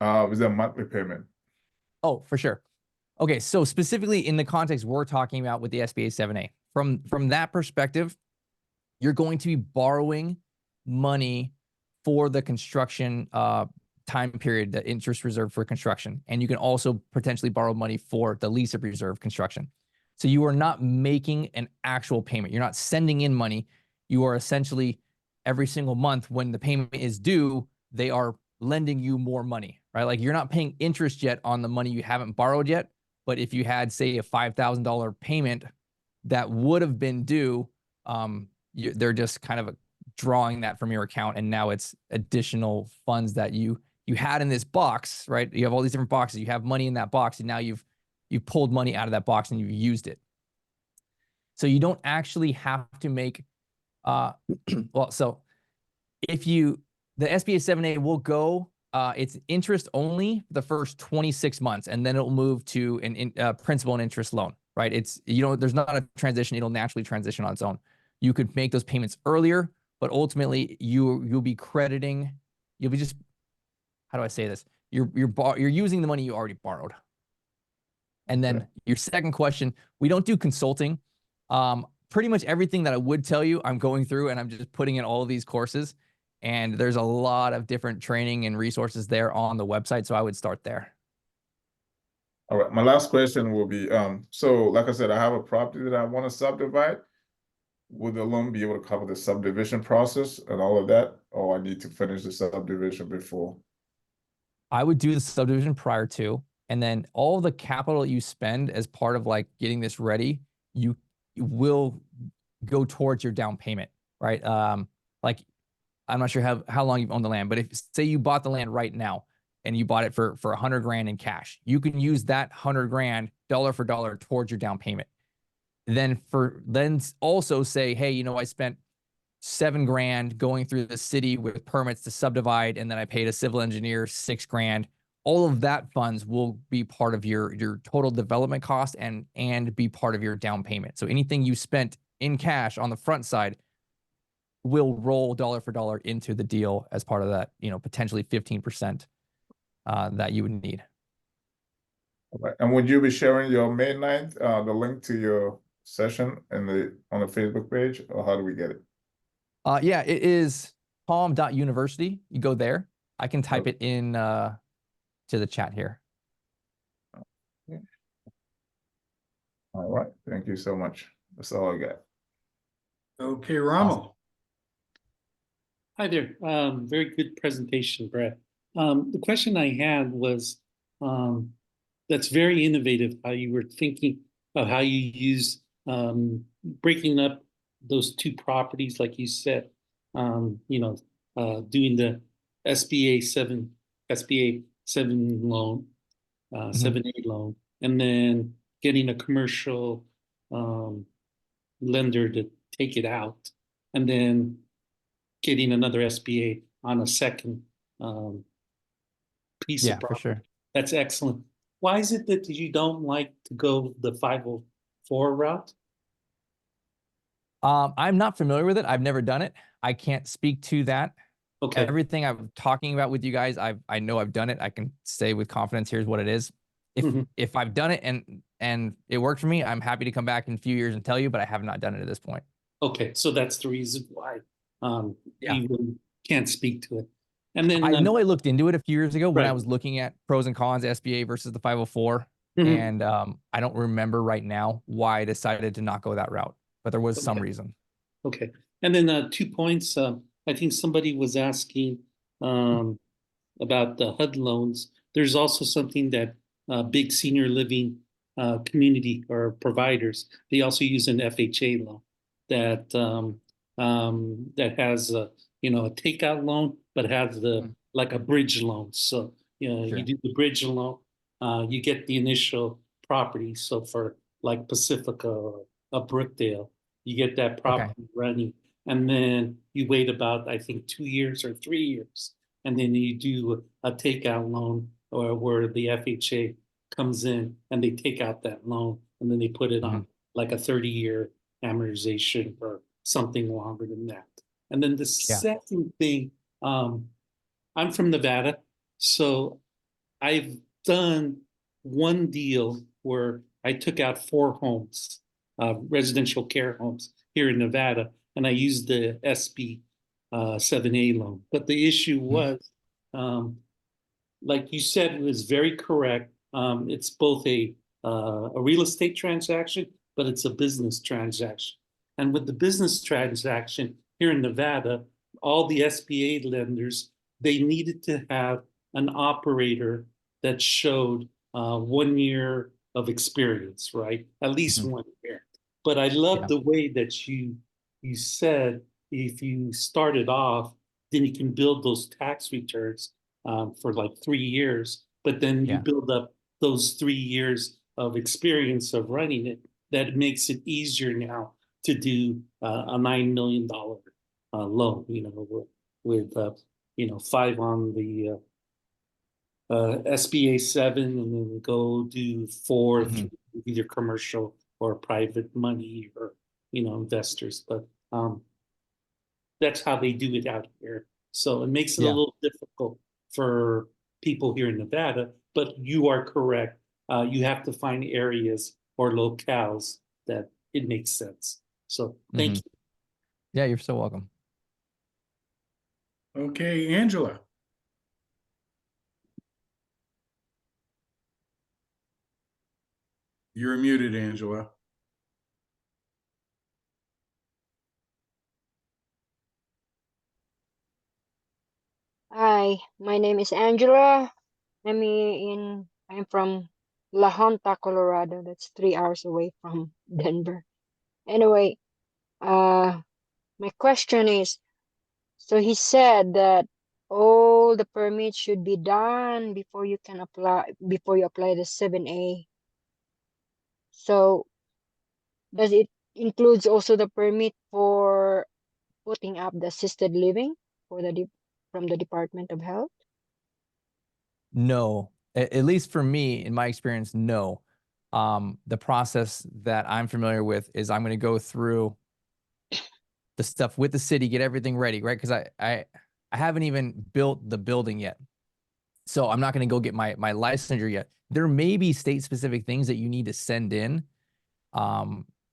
Is there a monthly payment? Oh, for sure. Okay, so specifically in the context we're talking about with the SBA 7A, from that perspective, you're going to be borrowing money for the construction time period, the interest reserve for construction. And you can also potentially borrow money for the lease of reserve construction. So you are not making an actual payment. You're not sending in money. You are essentially every single month when the payment is due, they are lending you more money, right? Like you're not paying interest yet on the money you haven't borrowed yet. But if you had, say, a $5,000 payment that would have been due, they're just kind of drawing that from your account. And now it's additional funds that you had in this box, right? You have all these different boxes. You have money in that box, and now you've pulled money out of that box and you've used it. So you don't actually have to make, well, so if the SBA 7A will go, it's interest only the first 26 months, and then it'll move to an principal and interest loan, right? It's, there's not a transition. It'll naturally transition on its own. You could make those payments earlier, but ultimately you'll be crediting, you'll be just, how do I say this? You're using the money you already borrowed. And then your second question, we don't do consulting. Pretty much everything that I would tell you, I'm going through, and I'm just putting in all of these courses. And there's a lot of different training and resources there on the website. So I would start there. All right. My last question will be, so like I said, I have a property that I want to subdivide. Would the loan be able to cover the subdivision process and all of that? Or I need to finish the subdivision before? I would do the subdivision prior to, and then all the capital you spend as part of like getting this ready, you will go towards your down payment, right? Like, I'm not sure how long you've owned the land, but if say you bought the land right now and you bought it for 100 grand in cash, you can use that 100 grand dollar for dollar towards your down payment. Then also say, hey, I spent 7 grand going through the city with permits to subdivide, and then I paid a civil engineer 6 grand. All of that funds will be part of your total development cost and be part of your down payment. So anything you spent in cash on the front side will roll dollar for dollar into the deal as part of that, potentially 15% that you would need. Right. And would you be sharing your May 9th, the link to your session on the Facebook page, or how do we get it? Yeah, it is palm.university. You go there. I can type it in to the chat here. All right. Thank you so much. That's all I got. Okay, Rommel. Hi there. Very good presentation, Brett. The question I had was, that's very innovative how you were thinking of how you use breaking up those two properties, like you said, doing the SBA 7 loan, 7A loan, and then getting a commercial lender to take it out, and then getting another SBA on a second piece of property. For sure. That's excellent. Why is it that you don't like to go the 504 route? I'm not familiar with it. I've never done it. I can't speak to that. Okay. Everything I'm talking about with you guys, I know I've done it. I can say with confidence, here's what it is. If I've done it and it worked for me, I'm happy to come back in a few years and tell you, but I have not done it at this point. Okay, so that's the reason why you really can't speak to it. And then I know I looked into it a few years ago when I was looking at pros and cons, SBA versus the 504. And I don't remember right now why I decided to not go that route, but there was some reason. Okay. And then 2 points. I think somebody was asking about the HUD loans. There's also something that big senior living community or providers, they also use an FHA loan that that has a takeout loan, but has like a bridge loan. So you do the bridge loan, you get the initial property. So for like Pacifica or Brookdale, you get that property running, and then you wait about, I think, 2 years or 3 years, and then you do a takeout loan, or where the FHA comes in and they take out that loan, and then they put it on like a 30-year amortization or something longer than that. And then the second thing, I'm from Nevada, so I've done one deal where I took out 4 homes, residential care homes here in Nevada, and I used the SB 7A loan. But the issue was, like you said, was very correct. It's both a real estate transaction, but it's a business transaction. And with the business transaction here in Nevada, all the SBA lenders, they needed to have an operator that showed 1 year of experience, right? At least 1 year. But I love the way that you said if you started off, then you can build those tax returns for like 3 years, but then you build up those 3 years of experience of running it. That makes it easier now to do a $9 million loan, you know, with 5 on the SBA 7, and then go do 4 through either commercial or private money or, you know, investors. But that's how they do it out here. So it makes it a little difficult for people here in Nevada, but you are correct. You have to find areas or locales that it makes sense. So thank you. Yeah, you're so welcome. Okay, Angela. You're muted, Angela. Hi, my name is Angela. I'm from La Junta, Colorado. That's 3 hours away from Denver. Anyway, my question is, so he said that all the permits should be done before you apply the 7A. So does it includes also the permit for putting up the assisted living for from the Department of Health? No, at least for me, in my experience, no. The process that I'm familiar with is I'm going to go through the stuff with the city, get everything ready, right? Because I haven't even built the building yet. So I'm not going to go get my licensure yet. There may be state-specific things that you need to send in.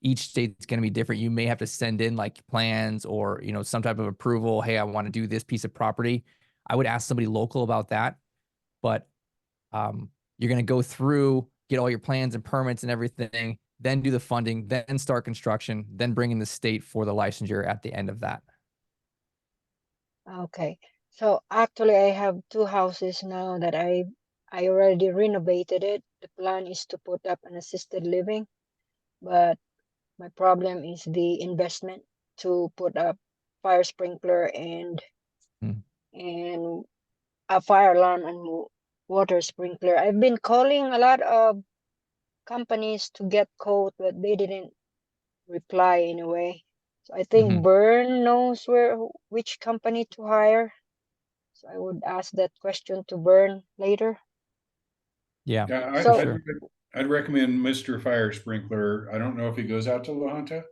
Each state's going to be different. You may have to send in like plans or, you know, some type of approval. Hey, I want to do this piece of property. I would ask somebody local about that. But you're going to go through, get all your plans and permits and everything, then do the funding, then start construction, then bring in the state for the licensure at the end of that. Okay. So actually I have 2 houses now that I already renovated it. The plan is to put up an assisted living, but my problem is the investment to put up fire sprinkler and a fire alarm and water sprinkler. I've been calling a lot of companies to get quote, but they didn't reply in a way. So I think Bern knows which company to hire. So I would ask that question to Bern later. Yeah. I'd recommend Mr. Fire Sprinkler. I don't know if he goes out to La Junta.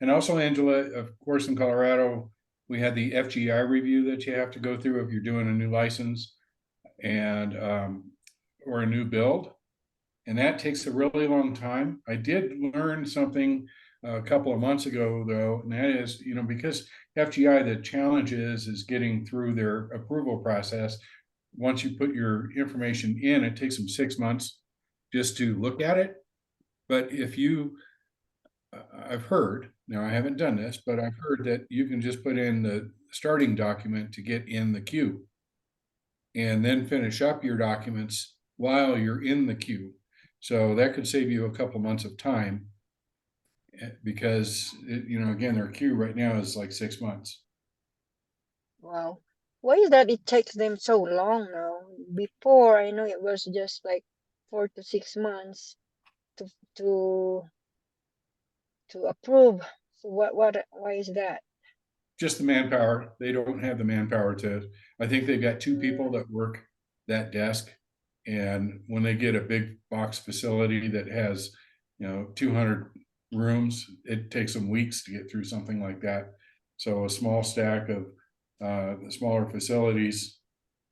And also, Angela, of course, in Colorado, we had the FGI review that you have to go through if you're doing a new license and or a new build. And that takes a really long time. I did learn something a couple of months ago, though, and that is, you know, because FGI, the challenge is getting through their approval process. Once you put your information in, it takes them 6 months just to look at it. But if you, I've heard, now I haven't done this, but I've heard that you can just put in the starting document to get in the queue and then finish up your documents while you're in the queue. So that could save you a couple months of time because, you know, again, their queue right now is like 6 months. Wow. Why is that it takes them so long now? Before, I know it was just like 4 to 6 months to approve. So why is that? Just the manpower. They don't have the manpower to, I think they've got 2 people that work that desk. And when they get a big box facility that has, you know, 200 rooms, it takes them weeks to get through something like that. So a small stack of the smaller facilities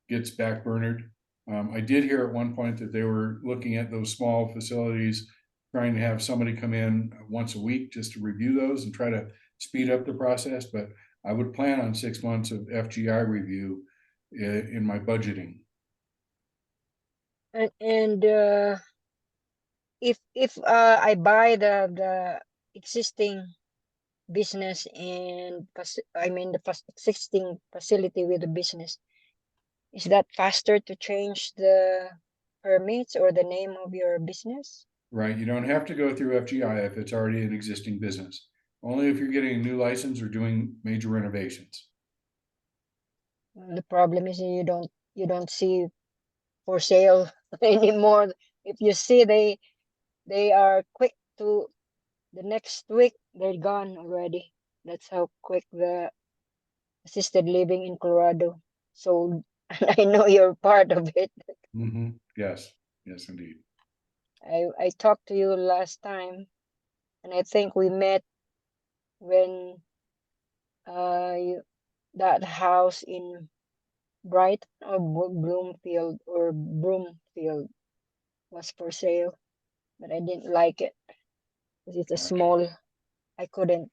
gets backburnered I did hear at one point that they were looking at those small facilities, trying to have somebody come in once a week just to review those and try to speed up the process. But I would plan on 6 months of FGI review in my budgeting. And if I buy the existing business and I mean the existing facility with the business, is that faster to change the permits or the name of your business? Right, you don't have to go through FGI if it's already an existing business. Only if you're getting a new license or doing major renovations. The problem is you don't see for sale anymore. If you see, they are quick to the next week they're gone already. That's how quick the assisted living in Colorado sold. I know you're part of it. Yes, yes, indeed. I talked to you last time, and I think we met when that house in Brighton or Broomfield was for sale, but I didn't like it because it's a small. I couldn't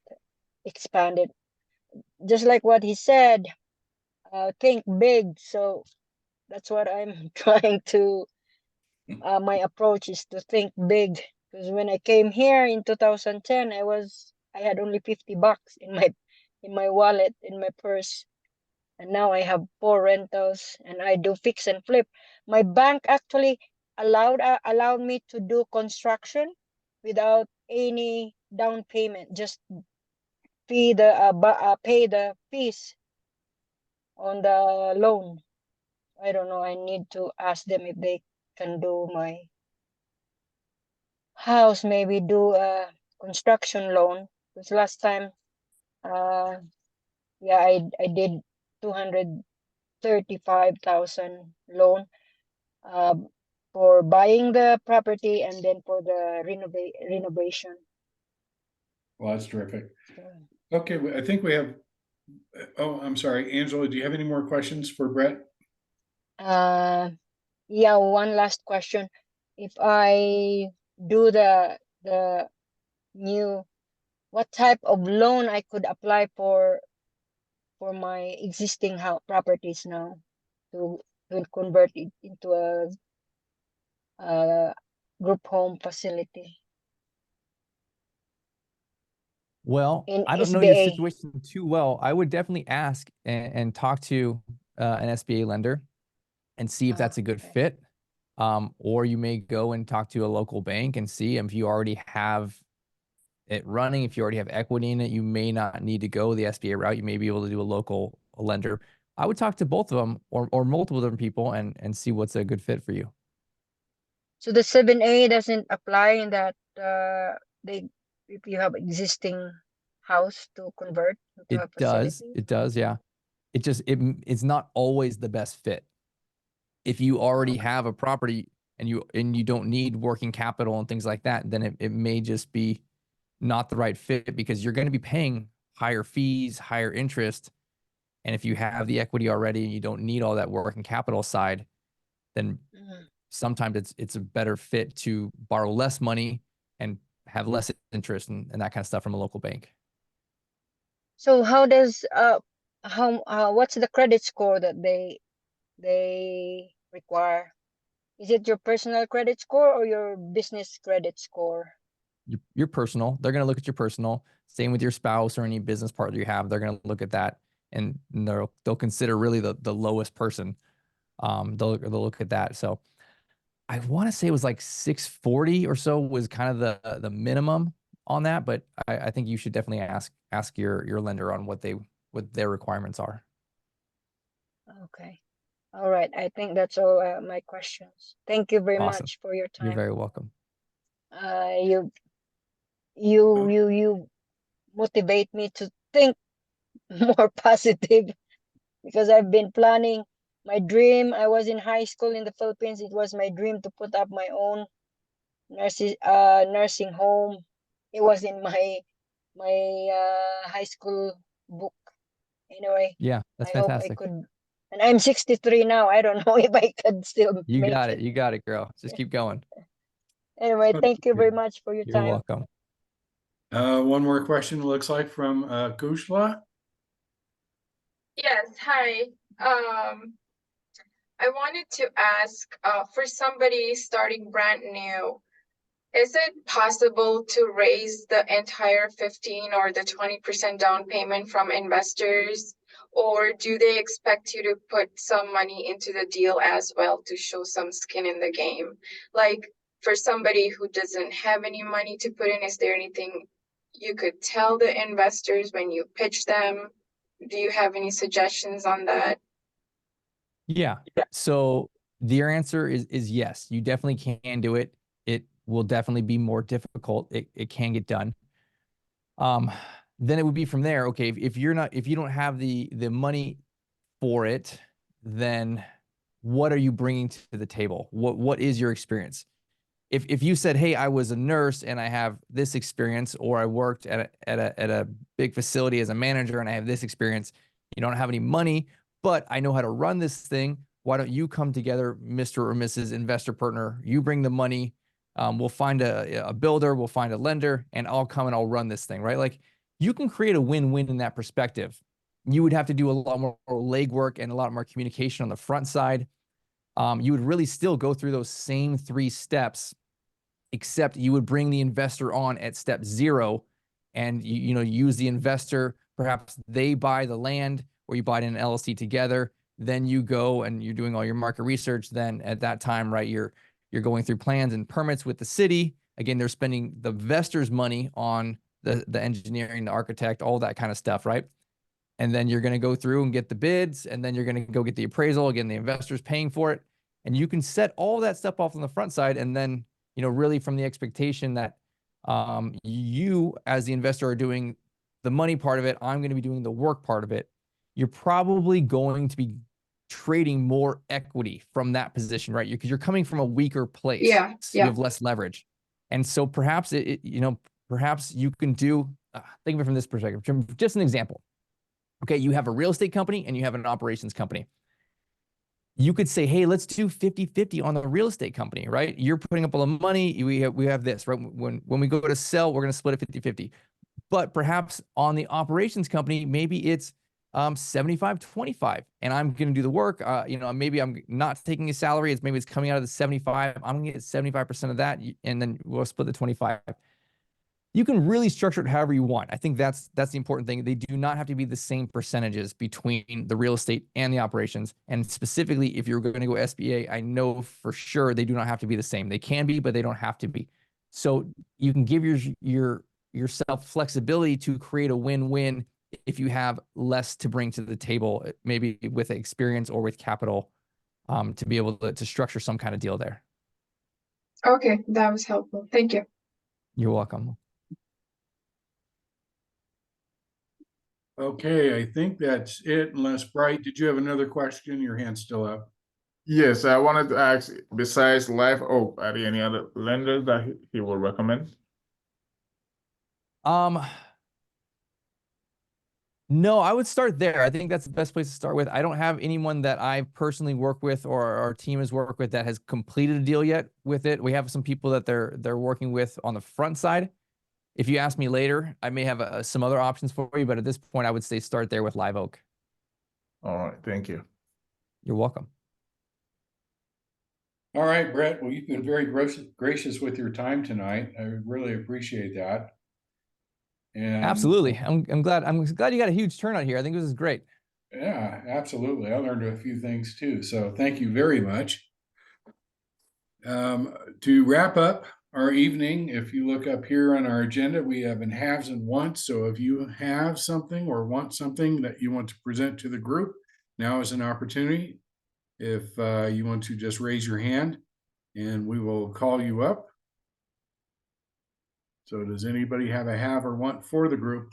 expand it. Just like what he said, think big. So that's what I'm trying to. My approach is to think big, because when I came here in 2010, I had only $50 in my wallet, in my purse. And now I have 4 rentals and I do fix and flip. My bank actually allowed me to do construction without any down payment, just pay the fees on the loan. I don't know, I need to ask them if they can do my house, maybe do a construction loan, because last time yeah, I did 235,000 loan for buying the property and then for the renovation. Well, that's terrific. Okay, I think we have, oh, I'm sorry, Angela, do you have any more questions for Brett? Yeah, one last question. If I do the new, what type of loan I could apply for my existing house properties now to convert it into a group home facility? Well, In I don't know your SBA. situation too well. I would definitely ask and talk to an SBA lender and see if that's a good fit. Or you may go and talk to a local bank and see if you already have it running. If you already have equity in it, you may not need to go the SBA route. You may be able to do a local lender. I would talk to both of them or multiple different people and see what's a good fit for you. So the 7A doesn't apply in that if you have existing house to convert into a facility? It does, yeah. It's not always the best fit. If you already have a property and you don't need working capital and things like that, then it may just be not the right fit, because you're going to be paying higher fees, higher interest. And if you have the equity already and you don't need all that working capital side, then sometimes it's a better fit to borrow less money and have less interest and that kind of stuff from a local bank. So how does what's the credit score that they require? Is it your personal credit score or your business credit score? Your personal. They're going to look at your personal. Same with your spouse or any business partner you have. They're going to look at that, and they'll consider really the lowest person. They'll look at that. So I want to say it was like 640 or so was kind of the minimum on that, but I think you should definitely ask your lender on what their requirements are. Okay. All right. I think that's all my questions. Thank you very Awesome. much for your time. You're very welcome. You motivate me to think more positive, because I've been planning my dream. I was in high school in the Philippines. It was my dream to put up my own nursing home. It was in my high school book. Anyway, Yeah, that's I hope fantastic. And I'm 63 now. I don't know if I could still You make got it. it. You got it, girl. Just keep going. Anyway, thank you very much for your You're time. welcome. One more question looks like from Kushla. Yes, hi. I wanted to ask, for somebody starting brand new, is it possible to raise the entire 15 or the 20% down payment from investors? Or do they expect you to put some money into the deal as well to show some skin in the game? Like for somebody who doesn't have any money to put in, is there anything you could tell the investors when you pitch them? Do you have any suggestions on that? Yeah. So the answer is yes, you definitely can do it. It will definitely be more difficult. It can get done. Then it would be from there. Okay, if you don't have the money for it, then what are you bringing to the table? What is your experience? If you said, hey, I was a nurse and I have this experience, or I worked at a big facility as a manager and I have this experience, you don't have any money, but I know how to run this thing. Why don't you come together, Mr. or Mrs. Investor Partner? You bring the money. We'll find a builder, we'll find a lender, and I'll come and I'll run this thing, right? Like you can create a win-win in that perspective. You would have to do a lot more legwork and a lot more communication on the front side. You would really still go through those same 3 steps, except you would bring the investor on at step 0 and you know, use the investor. Perhaps they buy the land or you buy it in an LLC together. Then you go and you're doing all your market research. Then at that time, right, you're going through plans and permits with the city. Again, they're spending the investor's money on the engineering, the architect, all that kind of stuff, right? And then you're going to go through and get the bids, and then you're going to go get the appraisal. Again, the investor's paying for it. And you can set all that stuff off on the front side. And then, you know, really from the expectation that you as the investor are doing the money part of it, I'm going to be doing the work part of it. You're probably going to be trading more equity from that position, right? Because you're coming from a weaker place. Yeah, You have less leverage. And so perhaps you know, perhaps you can do, think of it from this perspective, just an example. Okay, you have a real estate company and you have an operations company. You could say, hey, let's do 50-50 on the real estate company, right? You're putting up all the money. We have this, right? When we go to sell, we're going to split it 50-50. But perhaps on the operations company, maybe it's 75-25, and I'm going to do the work. You know, maybe I'm not taking a salary. Maybe it's coming out of the 75. I'm going to get 75% of that, and then we'll split the 25. You can really structure it however you want. I think that's the important thing. They do not have to be the same percentages between the real estate and the operations. And specifically, if you're going to go SBA, I know for sure they do not have to be the same. They can be, but they don't have to be. So you can give yourself flexibility to create a win-win if you have less to bring to the table, maybe with experience or with capital, to be able to structure some kind of deal there. Okay, that was helpful. Thank you. You're welcome. Okay, I think that's it. Unless Bright, did you have another question? Your hand's still up. Yes, I wanted to ask, besides Live Oak, are there any other lenders that he will recommend? No, I would start there. I think that's the best place to start with. I don't have anyone that I personally work with or our team has worked with that has completed a deal yet with it. We have some people that they're working with on the front side. If you ask me later, I may have some other options for you, but at this point, I would say start there with Live Oak. All right, thank you. You're welcome. All right, Brett. Well, you've been very gracious with your time tonight. I really appreciate that. And absolutely. I'm glad you got a huge turnout here. I think this is great. Yeah, absolutely. I learned a few things too. So thank you very much. To wrap up our evening, if you look up here on our agenda, we have in haves and wants. So if you have something or want something that you want to present to the group, now is an opportunity. If you want to just raise your hand and we will call you up. So does anybody have a have or want for the group?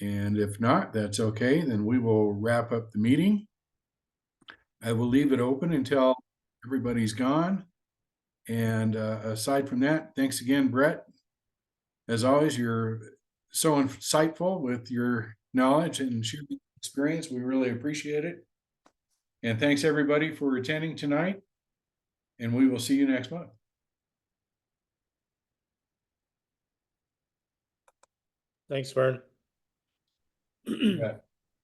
And if not, that's okay. Then we will wrap up the meeting. I will leave it open until everybody's gone. And aside from that, thanks again, Brett. As always, you're so insightful with your knowledge and sharing experience. We really appreciate it. And thanks everybody for attending tonight. And we will see you next month. Thanks, Vern. Yeah.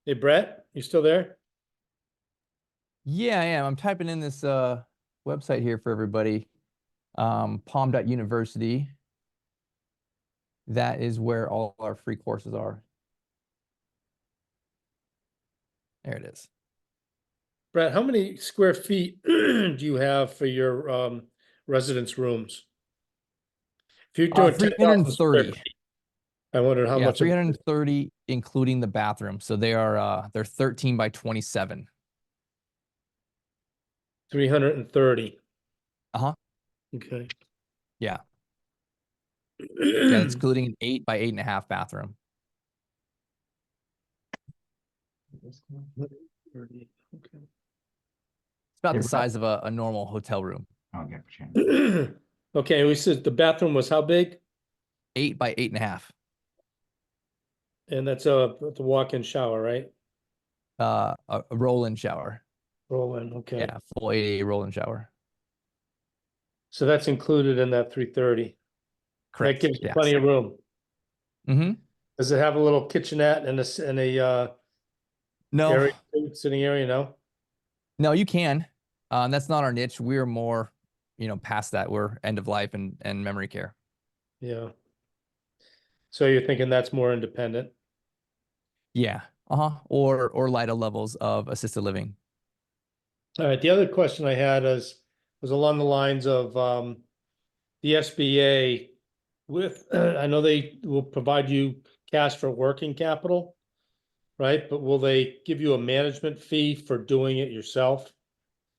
Hey, Brett, you still there? Yeah, I am. I'm typing in this website here for everybody. Palm.university. That is where all our free courses are. There it is. Brett, how many square feet do you have for your residence rooms? If you're doing 10,000 square 330. feet, I wondered how Yeah, much. 330 including the bathroom. So they are they're 13 by 27. 330. Uh-huh. Okay. Yeah. Yeah, that's including an 8 by 8.5 bathroom. Okay. It's about the size of a normal hotel room. Okay, we said the bathroom was how big? 8 by 8.5. And that's a walk-in shower, right? A roll-in shower. Roll-in, okay. Yeah, full 88 roll-in shower. So that's included in that 330. Correct. That gives you Yes. plenty of room. Mm-hmm. Does it have a little kitchenette and a No. area, sitting area? No. No, you can. That's not our niche. We're more, past that. We're end of life and memory care. Yeah. So you're thinking that's more independent? Yeah. Uh-huh. Or lighter levels of assisted living. All right. The other question I had was along the lines of the SBA with, I know they will provide you cash for working capital, right? But will they give you a management fee for doing it yourself,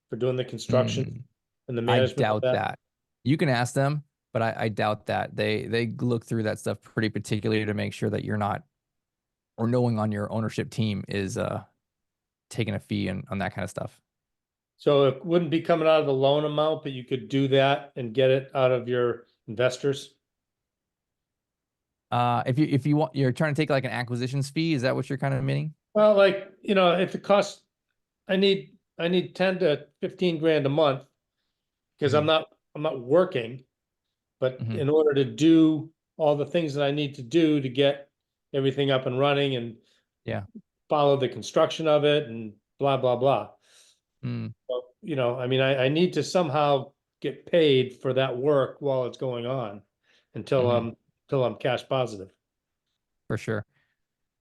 for doing the construction and the I management of doubt that. You can ask them, but I doubt that. They look through that stuff pretty particularly to make sure that you're not, or no one on your ownership team is taking a fee on that kind of stuff. So it wouldn't be coming out of the loan amount, but you could do that and get it out of your investors? If you want, you're trying to take like an acquisitions fee, is that what you're kind of meaning? Well, like, if it costs, I need 10 to 15 grand a month because I'm not working, but in order to do all the things that I need to do to get everything up and running and follow the construction of it and blah, blah, blah. So, I mean, I need to somehow get paid for that work while it's going on until I'm cash positive. For sure.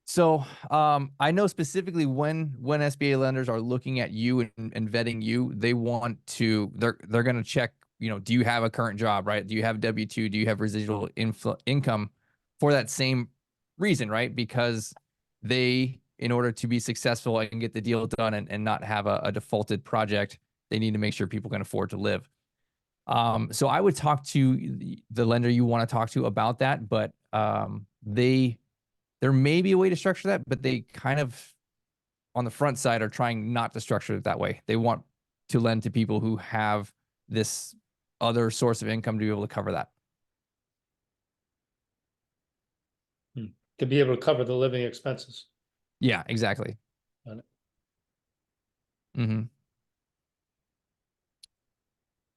So I know specifically when SBA lenders are looking at you and vetting you, they want to, they're going to check, do you have a current job, right? Do you have W-2? Do you have residual income for that same reason, right? Because they, in order to be successful and get the deal done and not have a defaulted project, they need to make sure people can afford to live. So I would talk to the lender you want to talk to about that, but there may be a way to structure that, but they kind of, on the front side, are trying not to structure it that way. They want to lend to people who have this other source of income to be able to cover that. To be able to cover the living expenses. Yeah, exactly. Got it. Mm-hmm.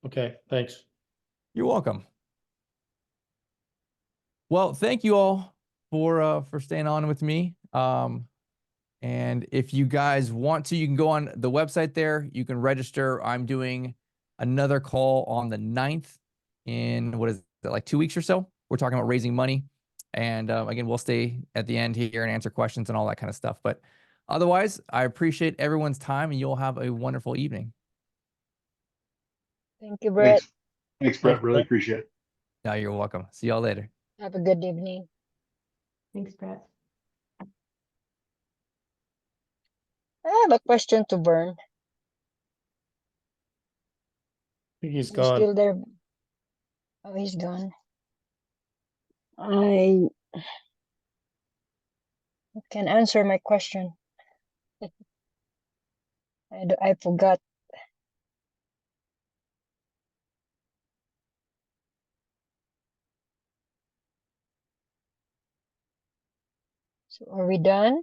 Okay, thanks. You're welcome. Well, thank you all for staying on with me. And if you guys want to, you can go on the website there. You can register. I'm doing another call on the 9th in, what is it, like 2 weeks or so? We're talking about raising money. And again, we'll stay at the end here and answer questions and all that kind of stuff. But otherwise, I appreciate everyone's time and you'll have a wonderful evening. Thank you, Brett. Thanks, Brett. Really appreciate it. No, you're welcome. See y'all later. Have a good evening. Thanks, Brett. I have a question to Vern. I think he's He's gone. still there. Oh, he's gone. I can answer my question. I forgot. So are we done?